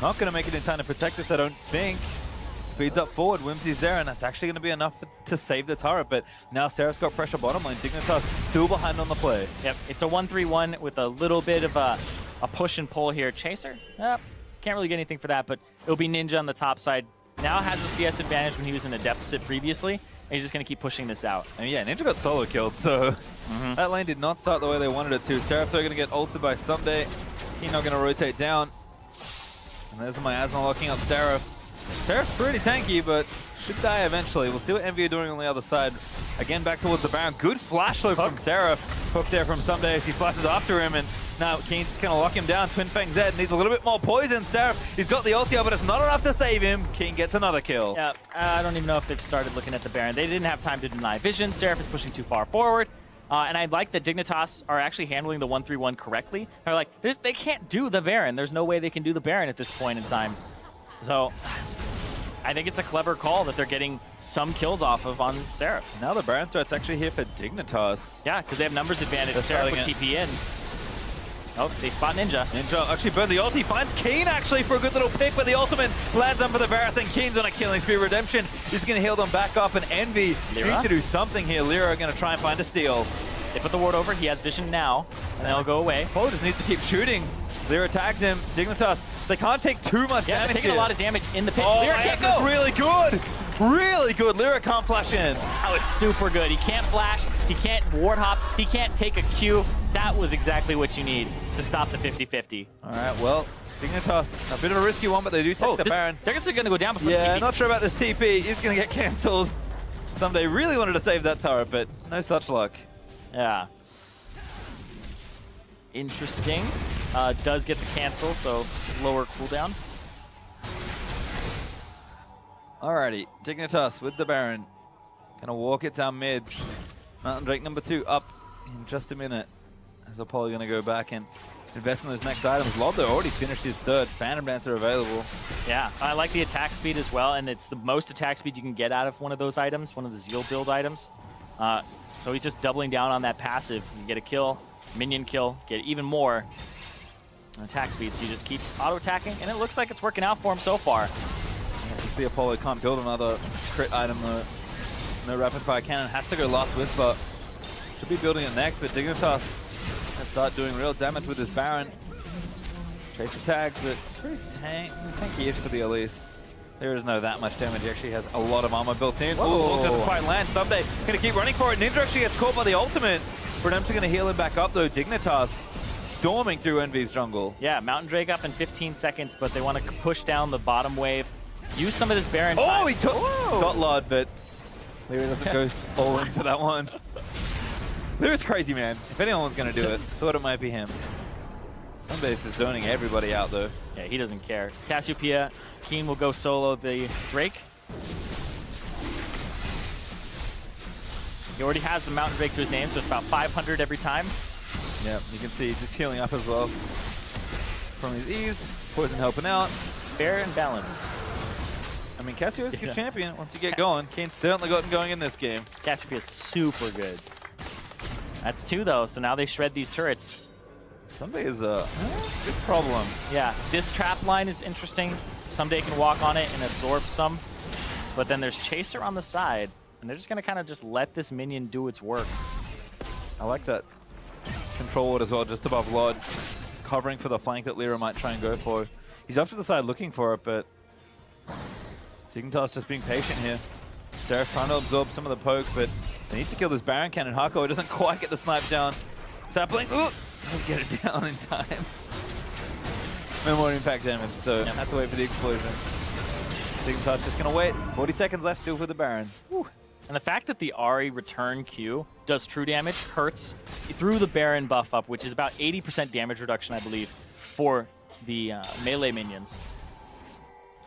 not going to make it in time to protect this, I don't think. Speeds up forward, Whimsy's there, and that's actually going to be enough to save the turret. But now Seraph's got pressure bottom lane. Dignitas still behind on the play. Yep, it's a 1-3-1 with a little bit of a push and pull here. Chaser? Can't really get anything for that, but it'll be Ninja on the top side. Now has a CS advantage when he was in a deficit previously, and he's just going to keep pushing this out. And yeah, Ninja got solo killed, so that lane did not start the way they wanted it to. Seraph going to get ulted by Someday. He's not going to rotate down. And there's a Miasma locking up Seraph. Seraph's pretty tanky, but should die eventually. We'll see what EnVy are doing on the other side. Again, back towards the Baron. Good flash though from Seraph. Hook there from Someday as he flashes after him, and now Keen's just going to lock him down. Twin Fang Zed needs a little bit more poison. Seraph, he's got the ulti, but it's not enough to save him. Keen gets another kill. Yeah, I don't even know if they've started looking at the Baron. They didn't have time to deny vision. Seraph is pushing too far forward. And I like that Dignitas are actually handling the 1-3-1 correctly. They're like, they can't do the Baron. There's no way they can do the Baron at this point in time. So I think it's a clever call that they're getting some kills off of on Seraph. Now the Baron threat's actually here for Dignitas. Yeah, because they have numbers advantage. Seraph with TP in. Oh, they spot Ninja. Ninja actually burned the ulti, finds Keen actually for a good little pick, but the ultimate lands on for the Varus, and Keen's on a killing spree. Redemption is going to heal them back up, and EnVy needs to do something here. Lyra are going to try and find a steal. They put the ward over. He has vision now, and then he'll go away. Polo just needs to keep shooting. Lyra tags him. Dignitas, they can't take too much damage. They're taking a lot of damage in the pit. Oh, Lyra can't go. Really good. Really good. Lyra can't flash in. That was super good. He can't flash. He can't ward hop. He can't take a Q. That was exactly what you need to stop the 50-50. All right, well, Dignitas, a bit of a risky one, but they do take the Baron. They're going to go down before the TP. Not sure about this TP. He's going to get cancelled. Someday really wanted to save that turret, but no such luck. Yeah. Interesting. Does get the cancel, so lower cooldown. Alrighty, Dignitas with the Baron. Gonna walk it down mid. Mountain Drake number 2 up in just a minute. As Apollo gonna go back and invest in those next items. Lodder already finished his 3rd. Phantom Dancer available. Yeah, I like the attack speed as well, and it's the most attack speed you can get out of one of those items, one of the Zeal build items. So he's just doubling down on that passive. You get a kill, minion kill, get even more attack speed, so you just keep auto-attacking, and it looks like it's working out for him so far. You see Apollo can't build another crit item though. No rapid fire cannon, has to go Last Whisper. Should be building it next, but Dignitas can start doing real damage with his Baron. Chase the tag, but pretty tanky-ish for the Elise. There is no that much damage. He actually has a lot of armor built in. Oh, doesn't quite land. Someday gonna keep running for it. Ninja actually gets caught by the ultimate. Redemption gonna heal him back up though. Dignitas storming through EnVy's jungle. Yeah, Mountain Drake up in 15 seconds, but they want to push down the bottom wave. Use some of this Baron time. Oh, he got Lod, but Lyra doesn't go all in for that one. Lyra's crazy, man. If anyone was going to do it, thought it might be him. Sunbase is zoning everybody out, though. Yeah, he doesn't care. Cassiopeia, Keen will go solo the Drake. He already has the Mountain Drake to his name, so it's about 500 every time. Yeah, you can see just healing up as well. From his ease, Poison helping out. Fair and balanced. I mean, Cassio's a good champion once you get going. Kane's certainly gotten going in this game. Cassiopeia is super good. That's 2, though, so now they shred these turrets. Someday is a good problem. Yeah, this trap line is interesting. Someday can walk on it and absorb some. But then there's Chaser on the side, and they're just going to kind of just let this minion do its work. I like that. Control it as well, just above Lod. Covering for the flank that Lyra might try and go for. He's up to the side looking for it, but Dignitas just being patient here. Seraph trying to absorb some of the poke, but they need to kill this Baron Cannon. Hako doesn't quite get the snipe down. Sapling, does get it down in time. No more impact damage, so have to wait for the explosion. Dignitas just gonna wait. 40 seconds left still for the Baron. Whew. And the fact that the Ahri return Q does true damage hurts through the Baron buff up, which is about 80% damage reduction, I believe, for the melee minions.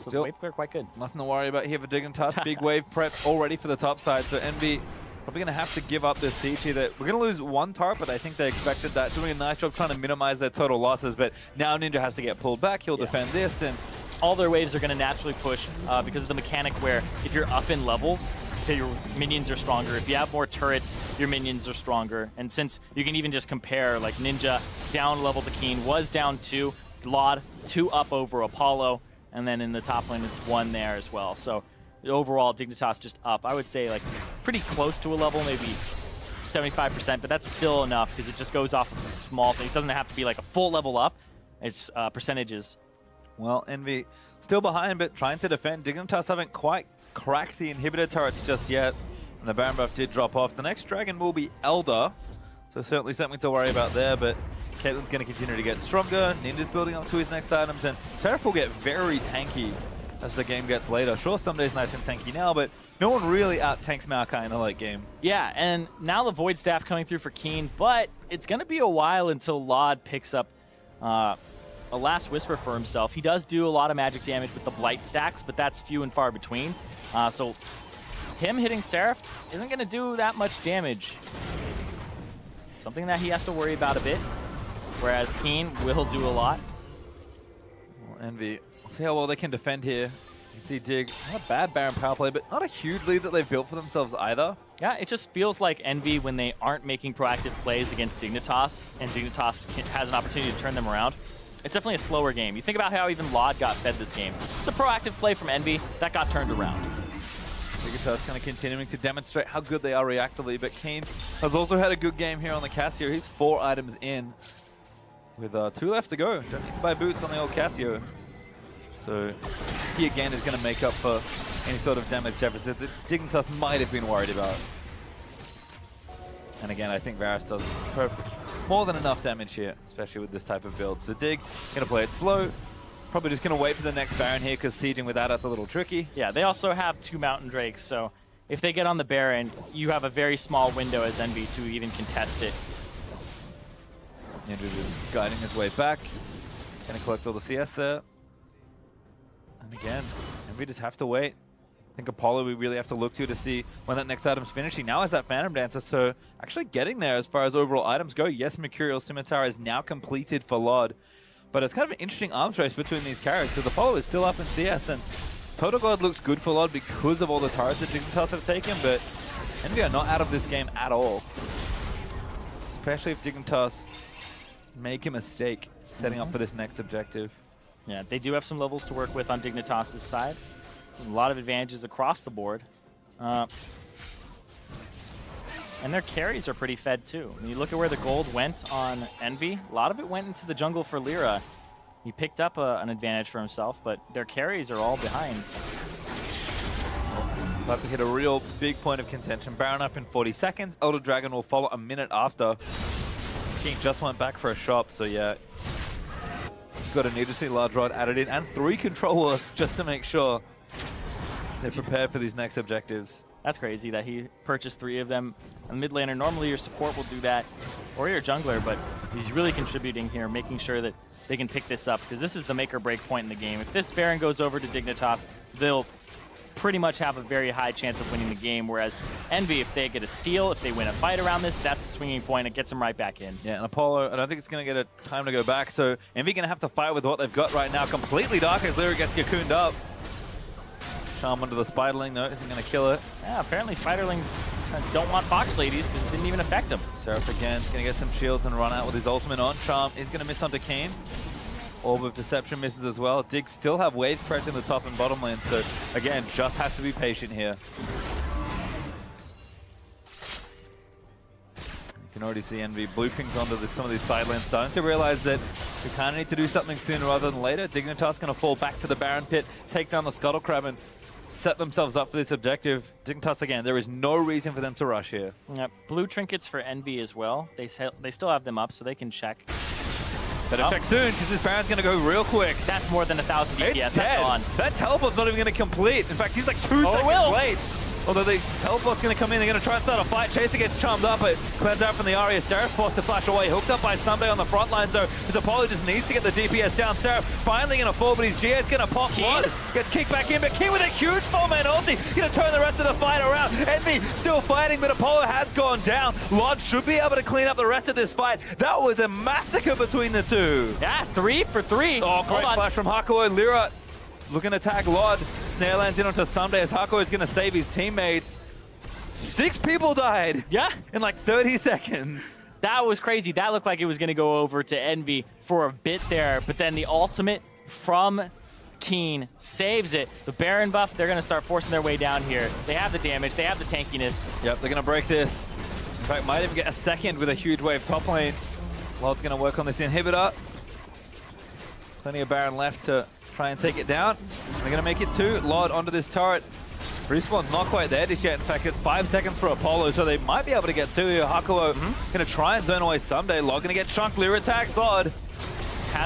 So the wave clear quite good. Nothing to worry about here for Dignitas. Big wave prep already for the top side, so EnVy probably going to have to give up this siege here. We're going to lose 1 turret, but I think they expected that. Doing a nice job trying to minimize their total losses, but now Ninja has to get pulled back. He'll defend this, and all their waves are going to naturally push because of the mechanic where if you're up in levels, your minions are stronger. If you have more turrets, your minions are stronger. And since you can even just compare, like Ninja down level to Keen was down 2, Lod 2 up over Apollo, and then in the top lane it's 1 there as well. So overall, Dignitas just up. I would say like pretty close to a level, maybe 75%, but that's still enough because it just goes off of small things. It doesn't have to be like a full level up. It's percentages. Well, EnVy still behind, but trying to defend. Dignitas haven't quite cracked the inhibitor turrets just yet, and the Baron buff did drop off. The next dragon will be Elder, so certainly something to worry about there, but Caitlyn's going to continue to get stronger. Ninja's building up to his next items, and Seraph will get very tanky as the game gets later. Sure, Sunday's nice and tanky now, but no one really out-tanks Maokai in the late game. Yeah, and now the Void Staff coming through for Keen, but it's going to be a while until Lod picks up a Last Whisper for himself. He does do a lot of magic damage with the Blight stacks, but that's few and far between. So him hitting Seraph isn't going to do that much damage. Something that he has to worry about a bit, whereas Keen will do a lot. Well, EnVy, we'll see how well they can defend here. You can see Dig, not a bad Baron power play, but not a huge lead that they've built for themselves either. Yeah, it just feels like EnVy when they aren't making proactive plays against Dignitas, and Dignitas has an opportunity to turn them around. It's definitely a slower game. You think about how even Lod got fed this game. It's a proactive play from EnVy that got turned around. Dignitas kind of continuing to demonstrate how good they are reactively, but Keen has also had a good game here on the Cassio. He's 4 items in with 2 left to go. Don't need to buy boots on the old Cassio. So he again is going to make up for any sort of damage deficit that Dignitas might have been worried about. And again, I think Varus does more than enough damage here, especially with this type of build. So Dig, going to play it slow. Probably just going to wait for the next Baron here because sieging with that's a little tricky. Yeah, they also have 2 Mountain Drakes, so if they get on the Baron, you have a very small window as EnVy to even contest it. Ninja just guiding his way back. Going to collect all the CS there. And again, EnVy just have to wait. I think Apollo we really have to look to see when that next item's finishing. Now is that Phantom Dancer, so actually getting there as far as overall items go. Yes, Mercurial Scimitar is now completed for Lod, but it's kind of an interesting arms race between these characters because Apollo is still up in CS, and Total God looks good for Lod because of all the turrets that Dignitas have taken, but EnVy are not out of this game at all. Especially if Dignitas make a mistake setting up for this next objective. Yeah, they do have some levels to work with on Dignitas' side. A lot of advantages across the board. And their carries are pretty fed too. When you look at where the gold went on EnVy, a lot of it went into the jungle for Lyra. He picked up an advantage for himself, but their carries are all behind. About to hit a real big point of contention. Baron up in 40 seconds. Elder Dragon will follow a minute after. King just went back for a shop, so yeah. He's got a needlessly large rod added in and 3 control wards just to make sure they're prepared for these next objectives. That's crazy that he purchased 3 of them. A mid laner, normally your support will do that, or your jungler, but he's really contributing here, making sure that they can pick this up, because this is the make or break point in the game. If this Baron goes over to Dignitas, they'll pretty much have a very high chance of winning the game, whereas EnVy, if they get a steal, if they win a fight around this, that's the swinging point. It gets them right back in. Yeah, and Apollo, I don't think it's going to get a time to go back, so EnVy going to have to fight with what they've got right now. Completely dark as Lyra gets cocooned up. Charm onto the Spiderling, though, isn't going to kill it. Yeah, apparently Spiderlings don't want Fox Ladies because it didn't even affect them. Seraph again, going to get some shields and run out with his ultimate on. Charm is going to miss onto Keen. Orb of Deception misses as well. Dig still have waves pressing the top and bottom lane, so again, just have to be patient here. You can already see EnVy blue pings onto some of these side lanes, starting to realize that we kind of need to do something sooner rather than later. Dignitas going to fall back to the Baron pit, take down the Scuttle Crab, and set themselves up for this objective. Dignitas again, there is no reason for them to rush here. Yep. Blue trinkets for EnVy as well. They still have them up, so they can check. Better check soon, because this Baron's going to go real quick. That's more than 1,000 DPS. It's dead. That's gone. That teleport's not even going to complete. In fact, he's like 2 seconds late. Although the teleport's going to come in, they're going to try and start a fight. Chaser gets charmed up, but cleanse out from the Aria. Seraph forced to flash away, hooked up by Sunday on the front lines, though, as Apollo just needs to get the DPS down. Seraph finally going to fall, but his GA's going to pop. Lod gets kicked back in, but King with a huge 4-man ulti, going to turn the rest of the fight around. EnVy still fighting, but Apollo has gone down. Lod should be able to clean up the rest of this fight. That was a massacre between the two. Yeah, 3 for 3. Oh, great flash from Hakuo. Lyra looking to tag Lod. Snare lands in onto Sunday as Hakuo is going to save his teammates. 6 people died. Yeah. In like 30 seconds. That was crazy. That looked like it was going to go over to EnVy for a bit there, but then the ultimate from Keen saves it. The Baron buff, they're going to start forcing their way down here. They have the damage. They have the tankiness. Yep, they're going to break this. In fact, might even get a second with a huge wave top lane. Lod's going to work on this inhibitor. Plenty of Baron left to try and take it down. They're going to make it 2. Lod onto this turret. Respawn's not quite there just yet. In fact, it's 5 seconds for Apollo, so they might be able to get 2 here. Hakuo going to try and zone away Sunday. Lod going to get chunked. Lyra attacks Lod.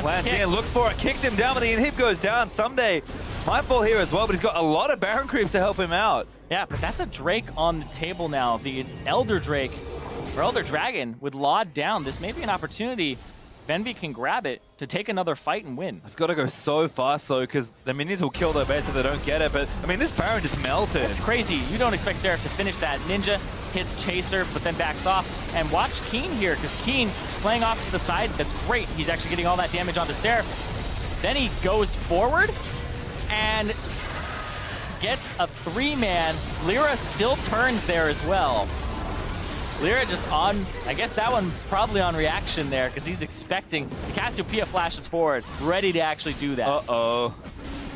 Lands in, looks for it, kicks him down, but the inhib goes down. Sunday might fall here as well, but he's got a lot of Baron creep to help him out. Yeah, but that's a Drake on the table now. The Elder Drake, or Elder Dragon, with Lod down. This may be an opportunity if EnVy can grab it to take another fight and win. I've got to go so fast, though, because the minions will kill their base if they don't get it. But, I mean, this Baron just melted. That's crazy. You don't expect Seraph to finish that. Ninja hits Chaser, but then backs off. And watch Keen here, because Keen playing off to the side, that's great. He's actually getting all that damage onto Seraph. Then he goes forward and gets a 3-man. Lyra still turns there as well. Lyra just on, I guess that one's probably on reaction there because he's expecting. The Cassiopeia flashes forward, ready to actually do that. Uh-oh.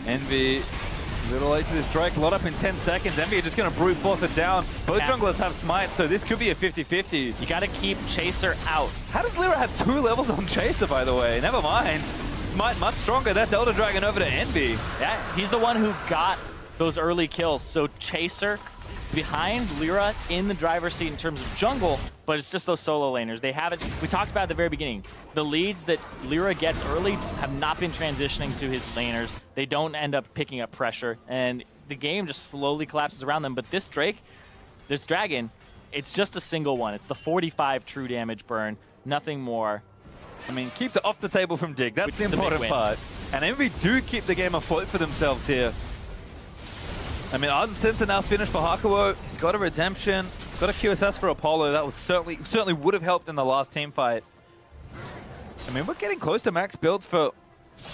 EnVy, a little late to this Drake. Lot up in 10 seconds. EnVy are just going to brute force it down. Both junglers have smite, so this could be a 50-50. You got to keep Chaser out. How does Lyra have 2 levels on Chaser, by the way? Never mind. Smite much stronger. That's Elder Dragon over to EnVy. Yeah, he's the one who got those early kills. So Chaser behind Lyra in the driver's seat in terms of jungle, but it's just those solo laners. They haven't, we talked about at the very beginning, the leads that Lyra gets early have not been transitioning to his laners. They don't end up picking up pressure, and the game just slowly collapses around them. But this Drake, this Dragon, it's just a single one. It's the 45 true damage burn, nothing more. I mean, keeps it off the table from Dig. That's the important part. And EnVy do keep the game afloat for themselves here. I mean, Ardent Sense now finished for Hakuo. He's got a redemption. He's got a QSS for Apollo. That was certainly would have helped in the last team fight. I mean, we're getting close to max builds for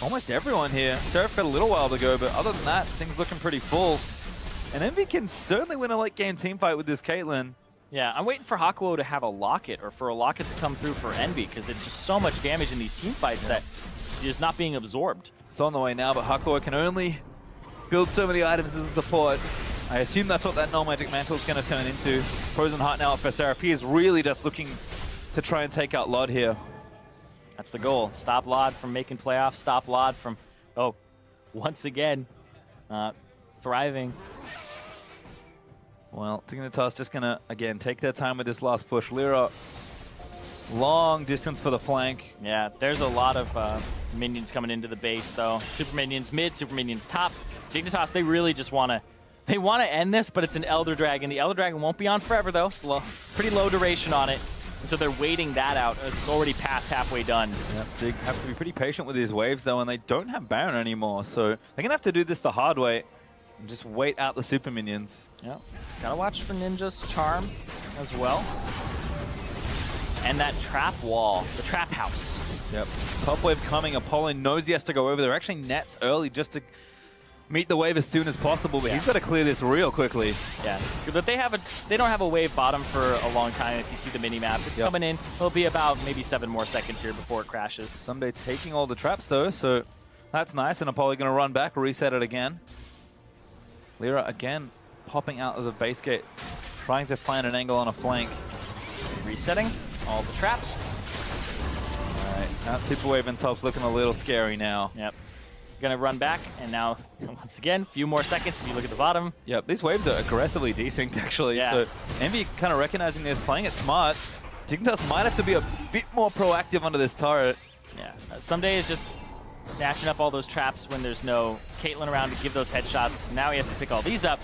almost everyone here. Seraph had a little while to go, but other than that, things looking pretty full. And EnVy can certainly win a late game team fight with this Caitlyn. Yeah, I'm waiting for Hakuo to have a Locket, or for a Locket to come through for EnVy, because it's just so much damage in these team fights that is not being absorbed. It's on the way now, but Hakuo can only build so many items as a support. I assume that's what that null magic mantle is going to turn into. Frozen Heart now for Seraph. He is really just looking to try and take out Lod here. That's the goal. Stop Lod from making playoffs. Stop Lod from, once again, thriving. Well, Dignitas just going to, again, take their time with this last push. Lyra, long distance for the flank. Yeah, there's a lot of minions coming into the base, though. Super minions mid, super minions top. Dignitas, they really just want to, end this, but it's an Elder Dragon. The Elder Dragon won't be on forever, though. Slow, pretty low duration on it. And so they're waiting that out as it's already past halfway done. Yep, Dig have to be pretty patient with these waves, though, and they don't have Baron anymore. So they're going to have to do this the hard way and just wait out the super minions. Yep. Gotta watch for Ninja's charm as well. And that trap wall, the trap house. Yep. Top wave coming. Apollo knows he has to go over. They're actually nets early just to meet the wave as soon as possible, but he's got to clear this real quickly. Yeah. But they don't have a wave bottom for a long time if you see the mini-map. It's coming in. It'll be about maybe 7 more seconds here before it crashes. Someday taking all the traps, though, so that's nice. And Apollo going to run back, reset it again. Lyra, again, popping out of the base gate, trying to find an angle on a flank. Resetting all the traps. All right, that super wave and top's looking a little scary now. Yep. Gonna run back, and now, once again, a few more seconds if you look at the bottom. Yep, these waves are aggressively desynced, actually. Yeah. So EnVy kind of recognizing this, playing it smart. Dignitas might have to be a bit more proactive under this turret. Yeah, someday is just snatching up all those traps when there's no Caitlyn around to give those headshots. Now he has to pick all these up,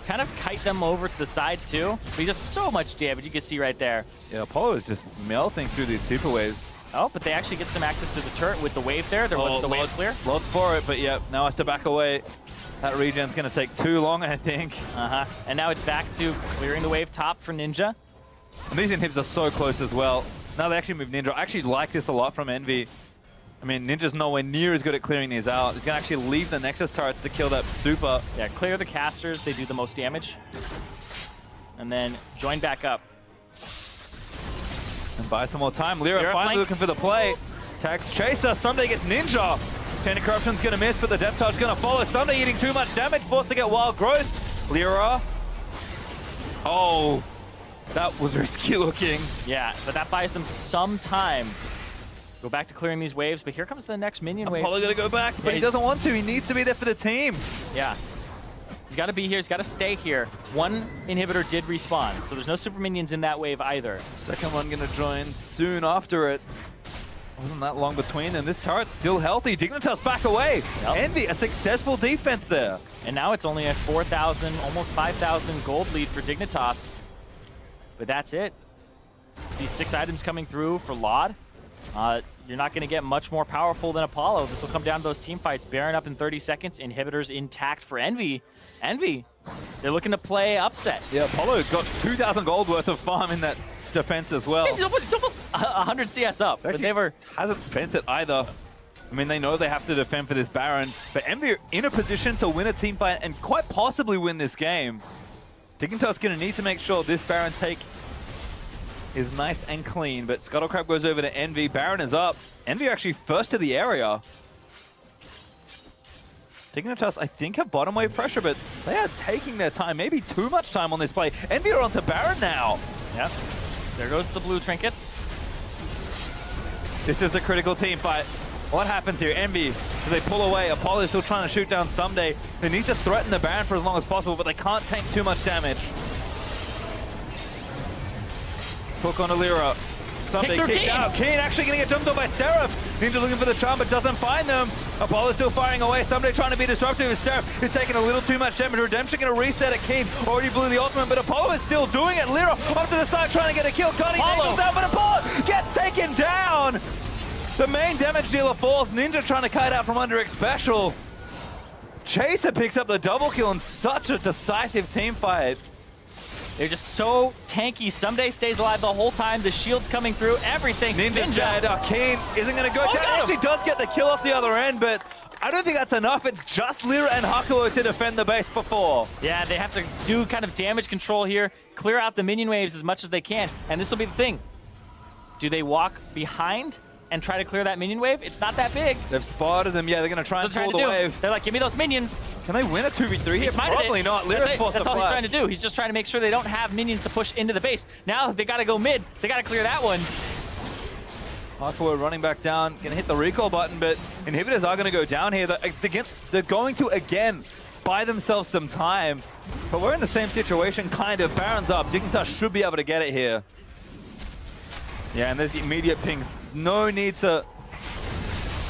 kind of kite them over to the side too. But he does so much damage, you can see right there. Yeah, Apollo is just melting through these super waves. Oh, but they actually get some access to the turret with the wave there. There wasn't the wave clear. Lots for it, but yep, now has to back away. That regen's going to take too long, I think. And now it's back to clearing the wave top for Ninja. And these inhibs are so close as well. Now they actually move Ninja. I actually like this a lot from EnVy. I mean, Ninja's nowhere near as good at clearing these out. He's going to actually leave the Nexus turret to kill that super. Yeah, clear the casters. They do the most damage. And then join back up. And buy some more time. Lyra finally looking for the play. Tags Chaser. Someday gets Ninja. Tender Corruption's going to miss, but the Depth Touch going to follow. Someday eating too much damage, forced to get Wild Growth. Lyra. Oh, that was risky looking. Yeah, but that buys them some time. Go back to clearing these waves, but here comes the next minion wave. Apollo going to go back, but he doesn't want to. He needs to be there for the team. Yeah. He's got to be here. He's got to stay here. One inhibitor did respawn, so there's no super minions in that wave either. Second one going to join soon after it. Wasn't that long between, and this turret's still healthy. Dignitas back away. Yep. EnVy, a successful defense there. And now it's only a 4,000, almost 5,000 gold lead for Dignitas. But that's it. These 6 items coming through for Lod. You're not going to get much more powerful than Apollo. This will come down to those team fights. Baron up in 30 seconds. Inhibitors intact for EnVy. EnVy, they're looking to play upset. Yeah, Apollo got 2,000 gold worth of farm in that defense as well. He's almost 100 CS up. Actually, but never hasn't spent it either. I mean, they know they have to defend for this Baron, but EnVy are in a position to win a team fight and quite possibly win this game. Dignitas going to need to make sure this Baron take is nice and clean, but Scuttlecrab goes over to EnVy. Baron is up. EnVy are actually first to the area. Dignitas, I think, have bottom wave pressure, but they are taking their time, maybe too much time on this play. EnVy are onto Baron now. Yep. There goes the blue trinkets. This is the critical team fight. What happens here? EnVy, do they pull away? Apollo is still trying to shoot down Someday. They need to threaten the Baron for as long as possible, but they can't take too much damage. Hook on Lyra. Someday kicked out. Keen actually going to get jumped on by Seraph. Ninja looking for the charm, but doesn't find them. Apollo still firing away. Someday trying to be disruptive as Seraph is taking a little too much damage. Redemption going to reset at Keen. Already blew the ultimate, but Apollo is still doing it. Lyra up to the side trying to get a kill. Connie angles down, but Apollo gets taken down. The main damage dealer falls. Ninja trying to kite out from under X Special. Chaser picks up the double kill in such a decisive team fight. They're just so tanky. Someday stays alive the whole time. The shield's coming through. Everything. Ninja's dead. Keen isn't going to go down. Actually does get the kill off the other end, but I don't think that's enough. It's just Lyra and Hakuo to defend the base for 4. Yeah, they have to do kind of damage control here, clear out the minion waves as much as they can, and this will be the thing. Do they walk behind and try to clear that minion wave? It's not that big. They've spotted them. Yeah, they're going to try and pull the wave. They're like, give me those minions. Can they win a 2v3 here? Probably not. Lyra's forced to That's all he's trying to do. He's just trying to make sure they don't have minions to push into the base. Now they got to go mid. They got to clear that one. Hakuo running back down, going to hit the recall button, but inhibitors are going to go down here. They're going to, again, buy themselves some time. But we're in the same situation, kind of. Baron's up. Dignitas should be able to get it here. Yeah, and there's immediate pings. No need to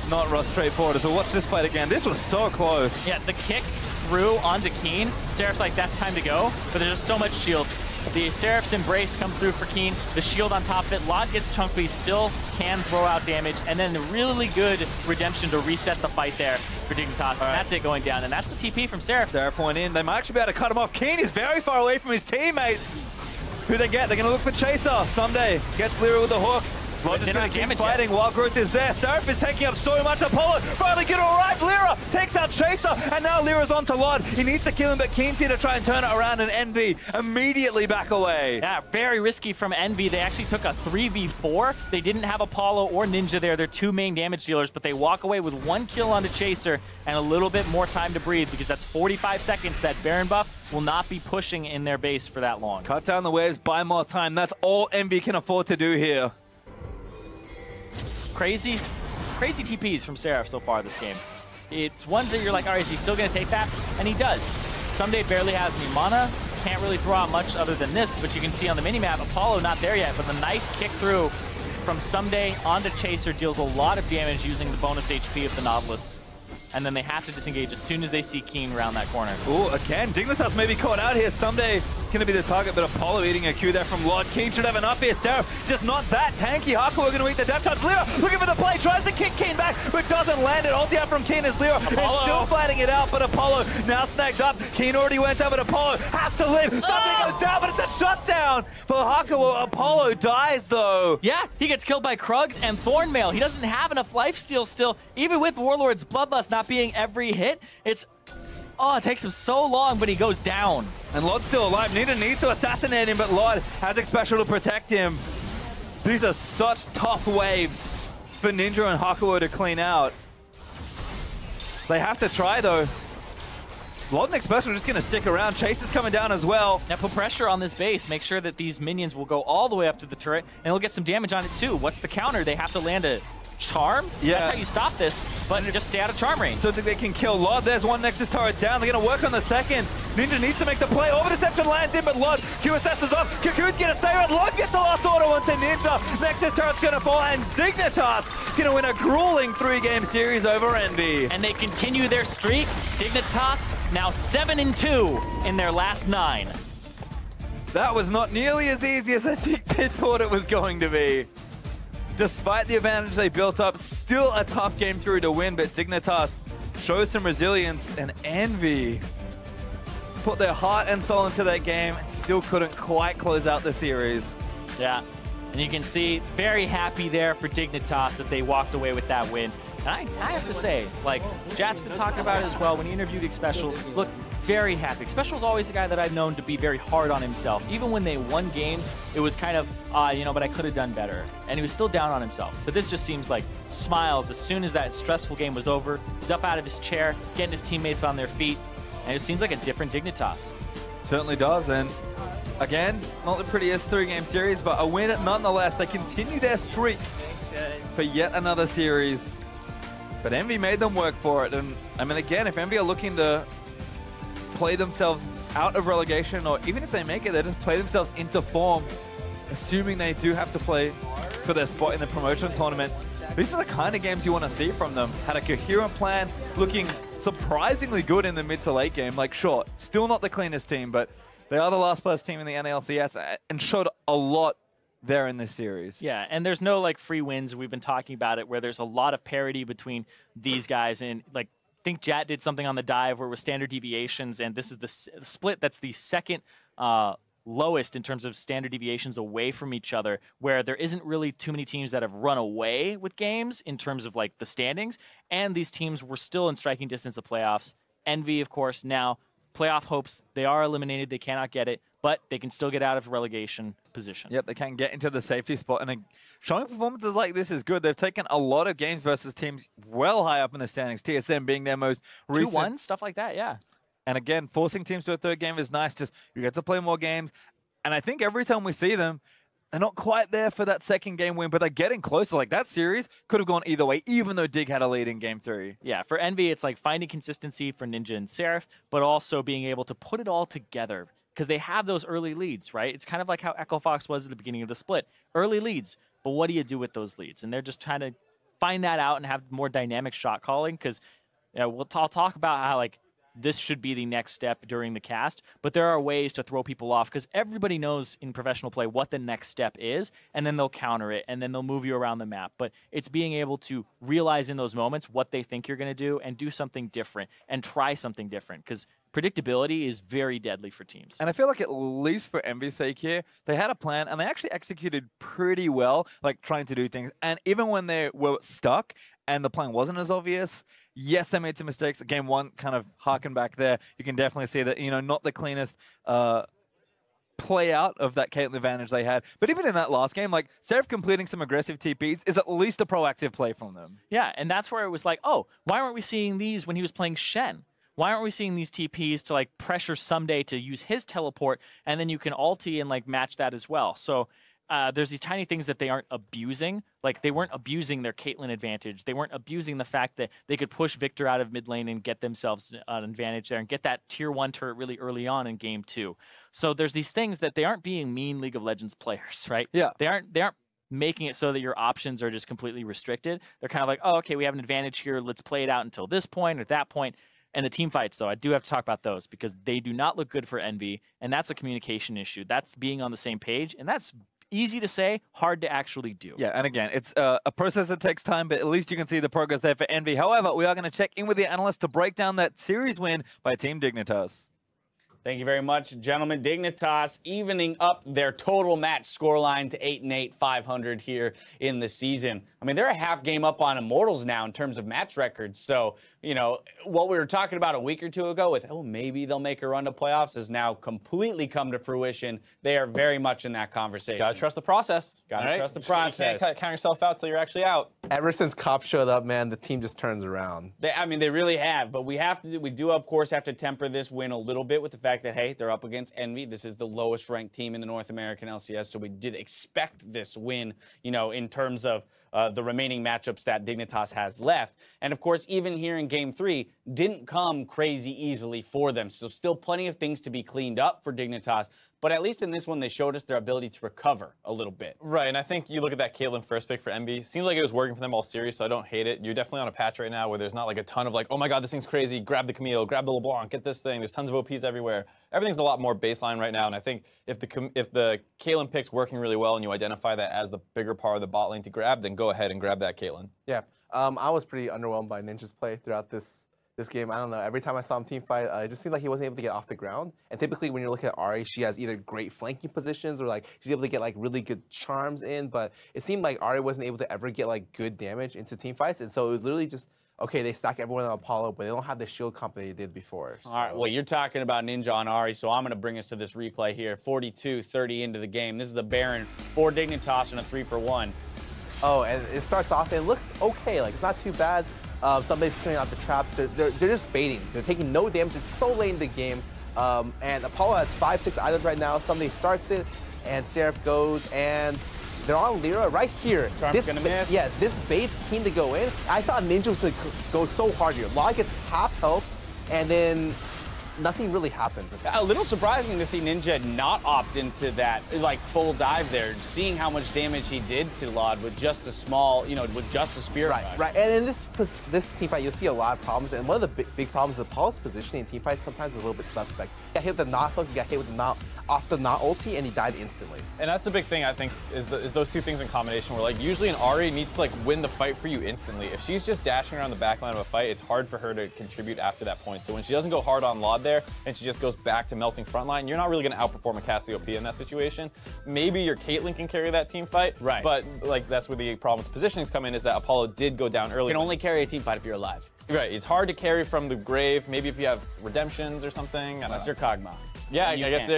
not rush straight forward. So watch this fight again. This was so close. Yeah, the kick through onto Keen. Seraph's like, that's time to go. But there's just so much shield. The Seraph's Embrace comes through for Keen. The shield on top of it. Lot gets chunked, but he still can throw out damage. And then the really good redemption to reset the fight there for Dignitas. And that's it going down. And that's the TP from Seraph. Seraph went in. They might actually be able to cut him off. Keen is very far away from his teammate. Who they get? They're going to look for Chaser. Someday gets Lyra with the hook. Lodge is going to keep fighting while Growth is there. Seraph is taking up so much. Apollo finally going to arrive. Lyra takes out Chaser, and now Lyra's on to Lod. He needs to kill him, but Keen's here to try and turn it around, and EnVy immediately back away. Yeah, very risky from EnVy. They actually took a 3v4. They didn't have Apollo or Ninja there. They're 2 main damage dealers, but they walk away with 1 kill onto Chaser and a little bit more time to breathe because that's 45 seconds. That Baron buff will not be pushing in their base for that long. Cut down the waves, buy more time. That's all EnVy can afford to do here. Crazy TPs from Seraph so far this game. It's ones that you're like, all right, is he still going to take that? And he does. Someday barely has any mana. Can't really throw out much other than this, but you can see on the minimap, Apollo not there yet, but the nice kick through from Someday onto Chaser deals a lot of damage using the bonus HP of the Nautilus. And then they have to disengage as soon as they see Keen around that corner. Ooh, again, Dignitas may be caught out here. Someday going to be the target, but Apollo eating a Q there from Lord. Keen should have enough here. Seraph just not that tanky. Hakuo going to eat the depth touch. Lyra looking for the play, tries to kick Keen back, but doesn't land it. Ulti out from Keen as Lyra is still fighting it out, but Apollo now snagged up. Keen already went down, but Apollo has to live. Something goes down, but it's a shutdown for Hakuo. Apollo dies, though. Yeah, he gets killed by Krugs and Thornmail. He doesn't have enough lifesteal still. Even with Warlord's Bloodlust not being every hit, it takes him so long, but he goes down. And Lod's still alive. Ninja needs to assassinate him, but Lod has X special to protect him. These are such tough waves for Ninja and Hakuo to clean out. They have to try, though. Lod and X special are just going to stick around. Chase is coming down as well. Now put pressure on this base. Make sure that these minions will go all the way up to the turret, and they'll get some damage on it, too. What's the counter? They have to land a Charm? Yeah. That's how you stop this, but just stay out of charm range. Still think they can kill Lod. There's one Nexus turret down. They're going to work on the second. Ninja needs to make the play. Over Deception lands in, but Lod QSS is off. Cocoon's going to save it. Lod gets the last order onto Ninja. Nexus turret's going to fall, and Dignitas going to win a grueling 3-game series over EnVy. And they continue their streak. Dignitas now 7-2 in their last 9. That was not nearly as easy as I think they thought it was going to be. Despite the advantage they built up, still a tough game through to win, but Dignitas shows some resilience, and EnVy put their heart and soul into that game and still couldn't quite close out the series. Yeah, and you can see very happy there for Dignitas that they walked away with that win. And I have to say, like, Jat's been talking about it as well when he interviewed Xpecial. Look, very happy. Xpecial's always a guy that I've known to be very hard on himself. Even when they won games, it was kind of, but I could have done better. And he was still down on himself. But this just seems like smiles as soon as that stressful game was over. He's up out of his chair, getting his teammates on their feet. And it seems like a different Dignitas. Certainly does. And again, not the prettiest 3-game series, but a win nonetheless. They continue their streak for yet another series. But EnVy made them work for it. And I mean, again, if EnVy are looking to play themselves out of relegation, or even if they make it, they just play themselves into form, assuming they do have to play for their spot in the promotion tournament. These are the kind of games you want to see from them. Had a coherent plan, looking surprisingly good in the mid to late game. Like, sure, still not the cleanest team, but they are the last place team in the LCS and showed a lot there in this series. Yeah, and there's no like free wins. We've been talking about it where there's a lot of parity between these guys and like think Jat did something on the dive where it was standard deviations, and this is the split that's the second lowest in terms of standard deviations away from each other, where there isn't really too many teams that have run away with games in terms of like the standings, and these teams were still in striking distance of playoffs. EnVy, of course, now playoff hopes, they are eliminated, they cannot get it, but they can still get out of relegation position. Yep, they can get into the safety spot, and showing performances like this is good. They've taken a lot of games versus teams well high up in the standings, TSM being their most recent. 2-1, stuff like that, yeah. And again, forcing teams to a third game is nice. Just you get to play more games. And I think every time we see them, they're not quite there for that second game win, but they're getting closer. Like that series could have gone either way, even though Dig had a lead in game 3. Yeah, for EnVy, it's like finding consistency for Ninja and Seraph, but also being able to put it all together because they have those early leads, right? It's kind of like how Echo Fox was at the beginning of the split. Early leads, but what do you do with those leads? And they're just trying to find that out and have more dynamic shot calling because I'll talk about how like this should be the next step during the cast, but there are ways to throw people off because everybody knows in professional play what the next step is, and then they'll counter it, and then they'll move you around the map. But it's being able to realize in those moments what they think you're going to do and do something different and try something different because predictability is very deadly for teams. And I feel like at least for EnVy's sake here, they had a plan and they actually executed pretty well, like trying to do things. And even when they were stuck and the plan wasn't as obvious, yes, they made some mistakes. Game 1 kind of harken back there. You can definitely see that, not the cleanest play out of that Caitlyn advantage they had. But even in that last game, like Seraph completing some aggressive TPs is at least a proactive play from them. Yeah, and that's where it was like, oh, why weren't we seeing these when he was playing Shen? Why aren't we seeing these TPs to like pressure someday to use his teleport, and then you can ulti and like match that as well. So there's these tiny things that they aren't abusing. Like they weren't abusing their Caitlyn advantage. They weren't abusing the fact that they could push Victor out of mid lane and get themselves an advantage there and get that tier 1 turret really early on in game 2. So there's these things that they aren't being mean League of Legends players, right? Yeah. They aren't making it so that your options are just completely restricted. They're kind of like, oh, okay, we have an advantage here. Let's play it out until this point or that point. And the team fights, though, I do have to talk about those because they do not look good for EnVy, and that's a communication issue. That's being on the same page, and that's easy to say, hard to actually do. Yeah, and again, it's a process that takes time, but at least you can see the progress there for EnVy. However, we are going to check in with the analyst to break down that series win by Team Dignitas. Thank you very much, gentlemen. Dignitas evening up their total match scoreline to 8-8, 500 here in the season. I mean, they're a half game up on Immortals now in terms of match records. So, what we were talking about a week or two ago with, oh, maybe they'll make a run to playoffs has now completely come to fruition. They are very much in that conversation. Gotta trust the process. Gotta trust the process. You can't count yourself out till you're actually out. Ever since Cop showed up, man, the team just turns around. They really have. But we do, of course, have to temper this win a little bit with the fact that, hey, they're up against EnVy. This is the lowest ranked team in the North American LCS, so we did expect this win, in terms of the remaining matchups that Dignitas has left. And of course, even here in Game 3, didn't come crazy easily for them. So still plenty of things to be cleaned up for Dignitas. But at least in this one, they showed us their ability to recover a little bit. Right, and I think you look at that Caitlyn first pick for EnVy. Seems like it was working for them all series, so I don't hate it. You're definitely on a patch right now where there's not like a ton of like, oh my god, this thing's crazy, grab the Camille, grab the LeBlanc, get this thing. There's tons of OPs everywhere. Everything's a lot more baseline right now, and I think if the Caitlyn pick's working really well and you identify that as the bigger part of the bot lane to grab, then go ahead and grab that Caitlyn. Yeah, I was pretty underwhelmed by Ninja's play throughout this game. I don't know. Every time I saw him team fight, it just seemed like he wasn't able to get off the ground. And typically when you're looking at Ari, she has either great flanking positions or like she's able to get like really good charms in. But it seemed like Ari wasn't able to ever get like good damage into team fights. And so it was literally just, okay, they stack everyone on Apollo, but they don't have the shield comp that they did before. So. All right, well, you're talking about Ninja on Ari, so I'm going to bring us to this replay here. 42-30 into the game. This is the Baron for Dignitas in a 3-for-1. Oh, and it starts off and it looks okay. Like, it's not too bad. Somebody's clearing out the traps. They're just baiting. They're taking no damage. It's so late in the game. And Apollo has 5-6 items right now. Somebody starts it, and Seraph goes, and they're on Lyra right here. Charm's gonna miss. Yeah, this bait's keen to go in. I thought Ninja was gonna go so hard here. Log gets half health, and then nothing really happens. A little surprising to see Ninja not opt into that like full dive there, seeing how much damage he did to Lod with just a small, with just a spear. Right. And in this team fight, you'll see a lot of problems. And one of the big problems is Apollo's positioning in team fights sometimes is a little bit suspect. He got hit with the knot hook, he got hit with the knot off the knot ulti, and he died instantly. And that's the big thing, I think, is those two things in combination where, like, usually an Ahri needs to, like, win the fight for you instantly. If she's just dashing around the back line of a fight, it's hard for her to contribute after that point. So when she doesn't go hard on Lod there, and she just goes back to melting front line, you're not really going to outperform a Cassiopeia in that situation. Maybe your Caitlyn can carry that team fight, right? But, like, that's where the problem with positionings come in, is that Apollo did go down early. You can only carry a team fight if you're alive. Right, it's hard to carry from the grave, maybe if you have redemptions or something. Unless you're Kog'Maw. Yeah, I guess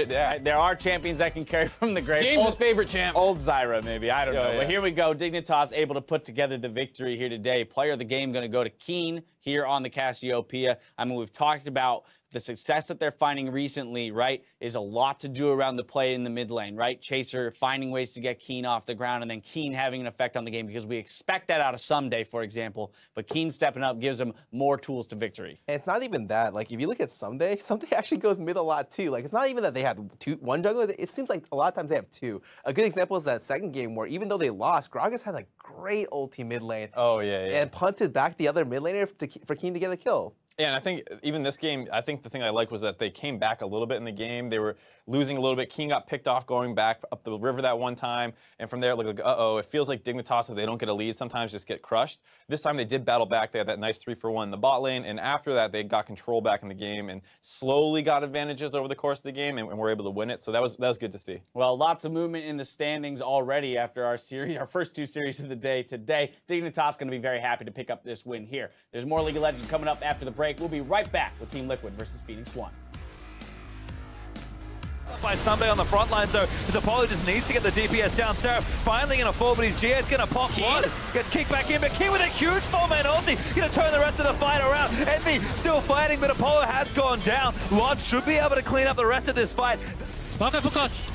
there are champions that can carry from the grave. James' favorite champ. Old Zyra, maybe. I don't know. Yeah. But here we go. Dignitas able to put together the victory here today. Player of the game going to go to Keen here on the Cassiopeia. I mean, we've talked about the success that they're finding recently, right, is a lot to do around the play in the mid lane, right? Chaser finding ways to get Keen off the ground, and then Keen having an effect on the game, because we expect that out of Someday, for example. But Keen stepping up gives them more tools to victory. And it's not even that. Like, if you look at Someday actually goes mid a lot too. Like, it's not even that they have one jungler. It seems like a lot of times they have two. A good example is that second game where, even though they lost, Gragas had like great ulti mid lane. Oh, yeah. And punted back the other mid laner for Keen to get a kill. Yeah, and I think even this game, I think the thing I like was that they came back a little bit in the game. They were losing a little bit. Keen got picked off going back up the river that one time. And from there, like uh-oh, it feels like Dignitas, if they don't get a lead, sometimes just get crushed. This time they did battle back. They had that nice 3-for-1 in the bot lane. And after that, they got control back in the game and slowly got advantages over the course of the game and were able to win it. So that was good to see. Well, lots of movement in the standings already after our first two series of the day today. Dignitas going to be very happy to pick up this win here. There's more League of Legends coming up after the break. We'll be right back with Team Liquid versus Phoenix One. By Sunday on the front lines though, as Apollo just needs to get the DPS down. Seraph finally going to fall, but his GA's going to pop one. Gets kicked back in, but Keen with a huge 4-man ulti. Going to turn the rest of the fight around. EnVy still fighting, but Apollo has gone down. Lod should be able to clean up the rest of this fight. Okay, focus.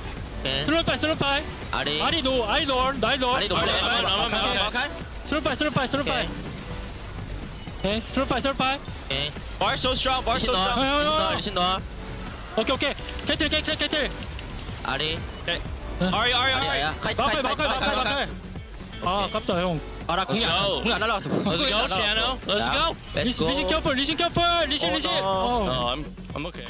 Through fight. Ari no, I learn. Okay. Through fight. Okay, through fight. Okay. Bar so strong. Listen to Okay. Get. Ari. Ari. 마kai. 아깝다 형. 공이 안 날라갔어. Let's go, Chano. Let's go. Listen careful. No, I'm okay.